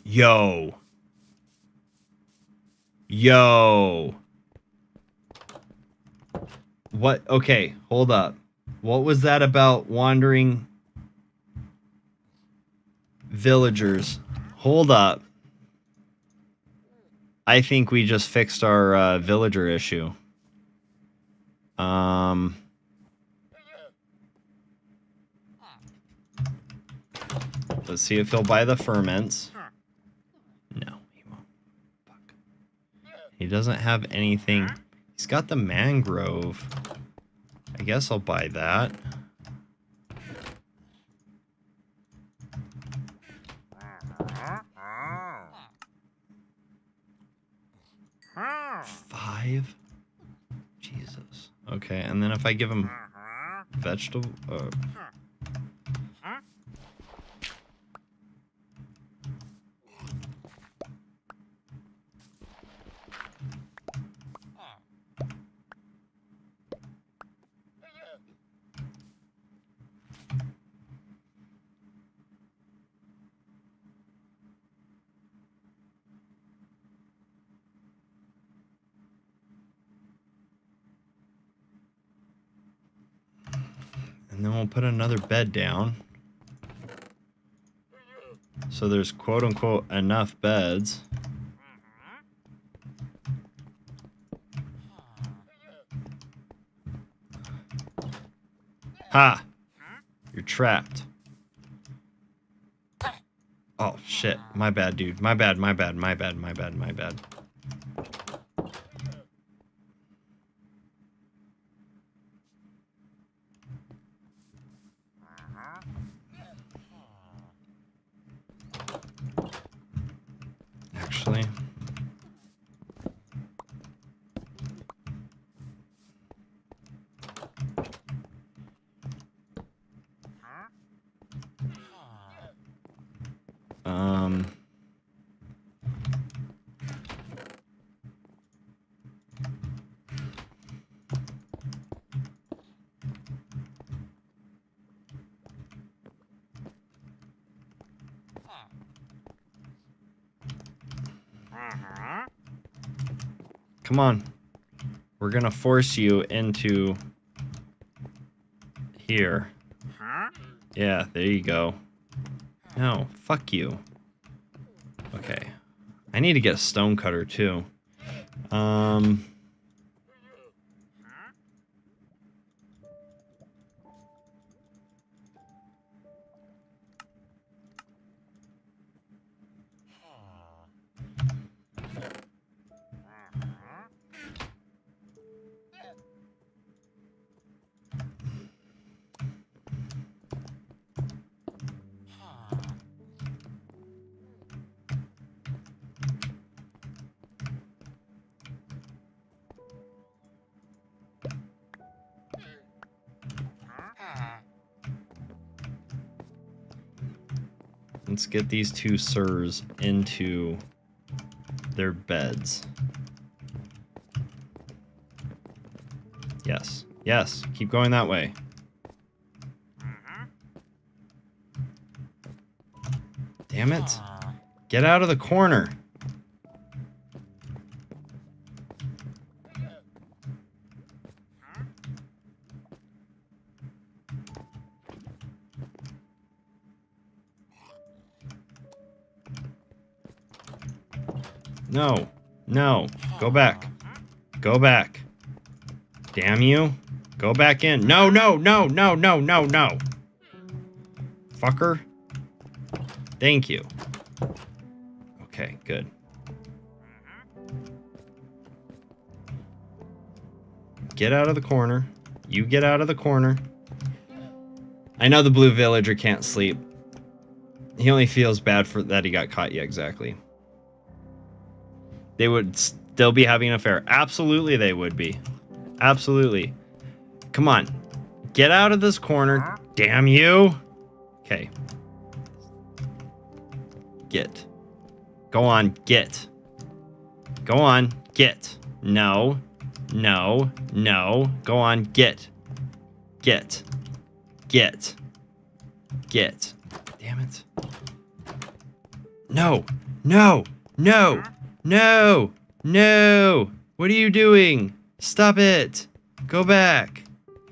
Yo. Yo. What? Okay, hold up. What was that about wandering villagers? Hold up. I think we just fixed our villager issue. Let's see if he'll buy the ferments. No, he won't. Fuck. He doesn't have anything. He's got the mangrove. I guess I'll buy that. $5? Jesus. Okay, and then if I give him vegetable... And then we'll put another bed down. So there's quote-unquote enough beds. Ha! You're trapped. Oh, shit. My bad, dude. My bad, my bad, my bad, my bad, my bad. Actually... Come on. We're gonna force you into here. Yeah, there you go. No, fuck you. Okay. I need to get a stone cutter too. Let's get these two sirs into their beds. Yes. Yes. Keep going that way. Damn it. Get out of the corner. No. No. Go back. Go back. Damn you. Go back in. No, no, no, no, no, no, no. Fucker. Thank you. Okay, good. Get out of the corner. You get out of the corner. I know the blue villager can't sleep. He only feels bad for that he got caught. Yeah, exactly. They would still be having an affair. Absolutely they would be. Absolutely. Come on. Get out of this corner. Damn you. Okay. Get. Go on, get. Go on, get. No. No. No. Go on, get. Get. Get. Get. Damn it. No. No. No. No. No. What are you doing? Stop it. Go back.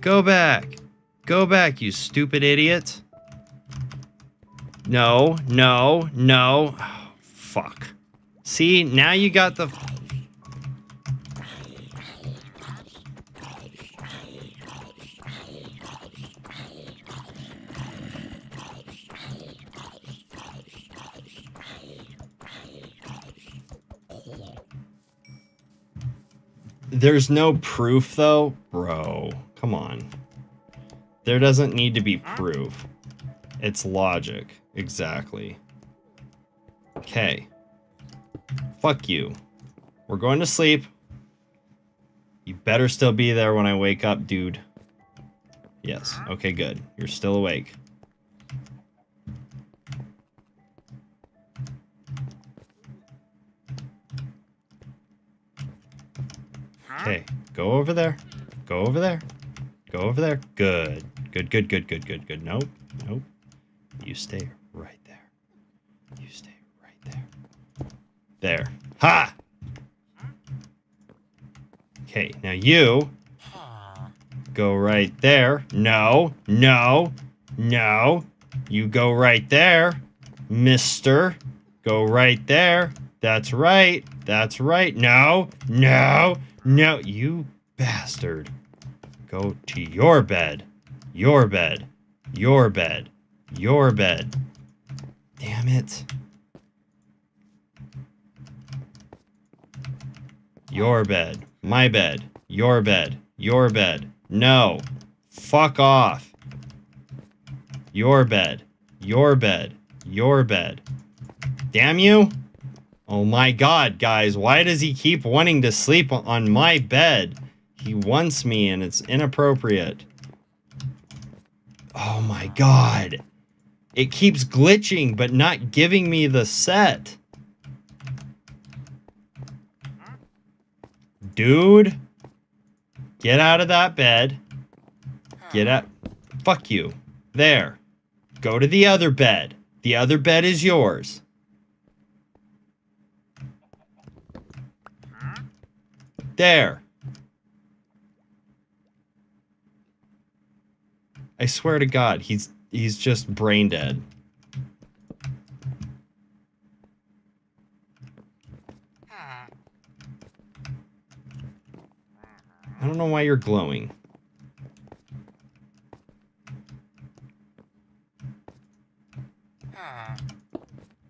Go back. Go back, you stupid idiot. No. No. No. Oh, fuck. See, now you got the... There's no proof, though? Bro, come on. There doesn't need to be proof. It's logic. Exactly. Okay. Fuck you. We're going to sleep. You better still be there when I wake up, dude. Yes. Okay, good. You're still awake. Okay, go over there. Go over there. Go over there. Good. Good, good, good, good, good, good. Nope. Nope. You stay right there. You stay right there. There. Ha! Okay, now you go right there. No. No. No. You go right there. Mister. Go right there. That's right. That's right. No. No. No, you bastard. Go to your bed. Your bed. Your bed. Your bed. Damn it. Your bed. My bed. Your bed. Your bed. No. Fuck off. Your bed. Your bed. Your bed. Damn you. Oh my god, guys, why does he keep wanting to sleep on my bed? He wants me and it's inappropriate. Oh my god. It keeps glitching but not giving me the set. Dude. Get out of that bed. Get out. Fuck you. There. Go to the other bed. The other bed is yours. There. I swear to God, he's just brain dead. I don't know why you're glowing.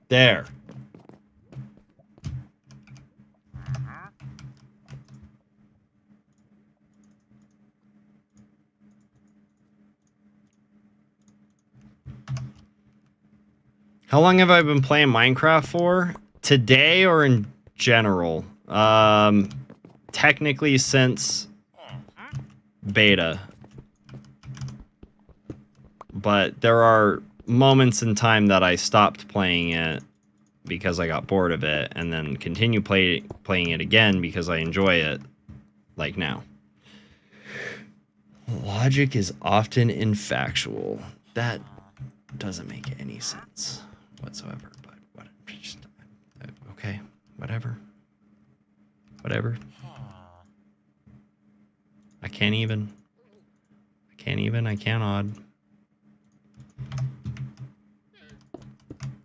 There. How long have I been playing Minecraft for? Today or in general? Technically since beta. But there are moments in time that I stopped playing it because I got bored of it, and then continue playing it again because I enjoy it, like now. Logic is often infactual. That doesn't make any sense whatsoever, but what? Just, okay, whatever. Whatever. I cannot.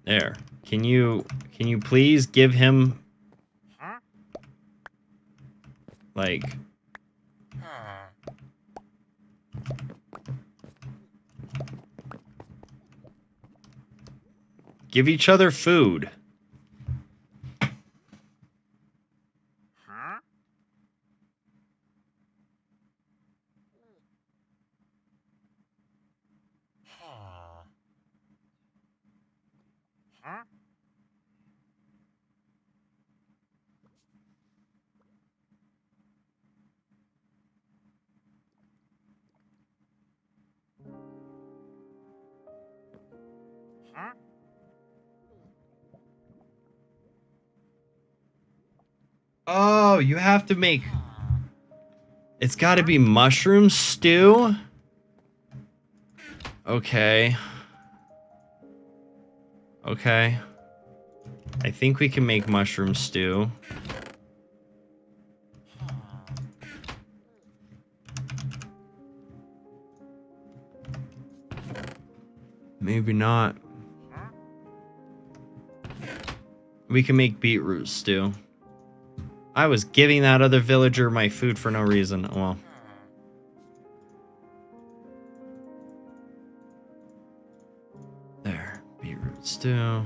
There. Can you please give him like give each other food? Oh, you have to make... It's got to be mushroom stew? Okay. Okay. I think we can make mushroom stew. Maybe not. We can make beetroot stew. I was giving that other villager my food for no reason. Well. There. Beetroot stew.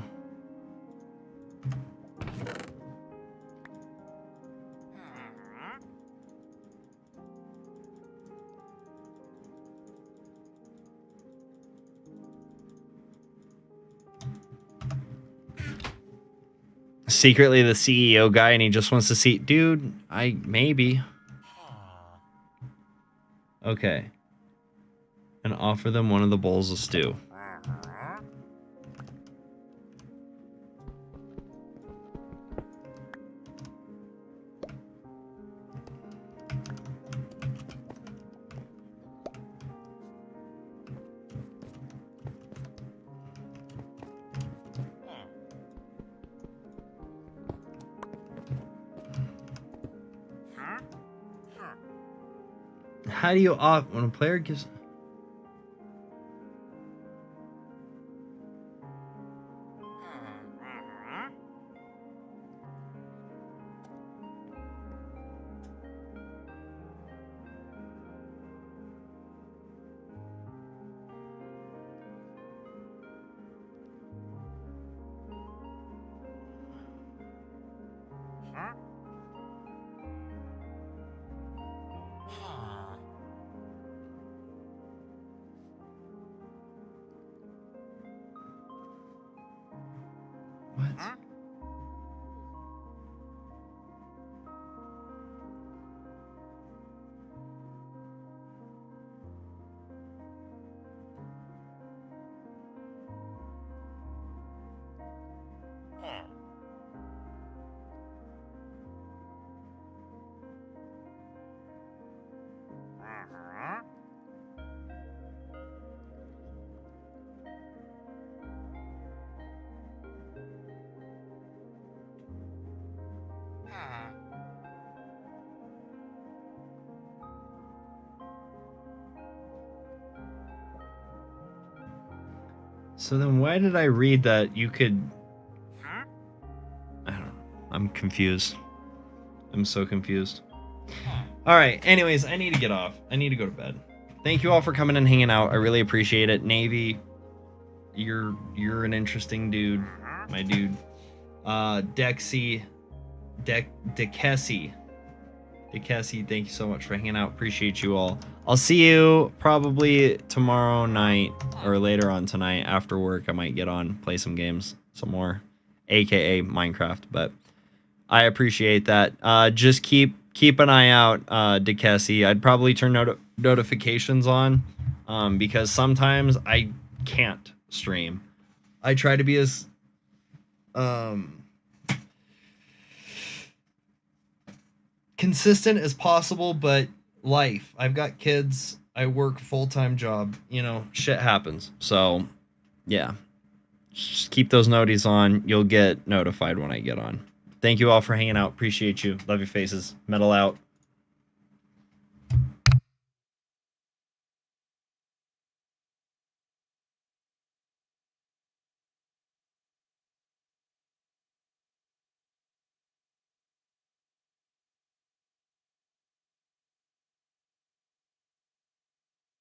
Secretly the CEO guy, and he just wants to see... Dude, maybe. Okay. And offer them one of the bowls of stew. How do you off when a player gives... What? So then why did I read that you could... I don't know. I'm confused. I'm so confused. Alright, anyways, I need to get off. I need to go to bed. Thank you all for coming and hanging out. I really appreciate it. Navy, you're an interesting dude. My dude. Dexy... Dekesi, thank you so much for hanging out. Appreciate you all. I'll see you probably tomorrow night or later on tonight after work. I might get on, play some games, some more, aka Minecraft. But I appreciate that. Just keep an eye out, Dekesi. I'd probably turn notifications on, because sometimes I can't stream. I try to be as consistent as possible, but life. I've got kids. I work full-time job. You know, shit happens. So, yeah. Just keep those noties on. You'll get notified when I get on. Thank you all for hanging out. Appreciate you. Love your faces. Metal out.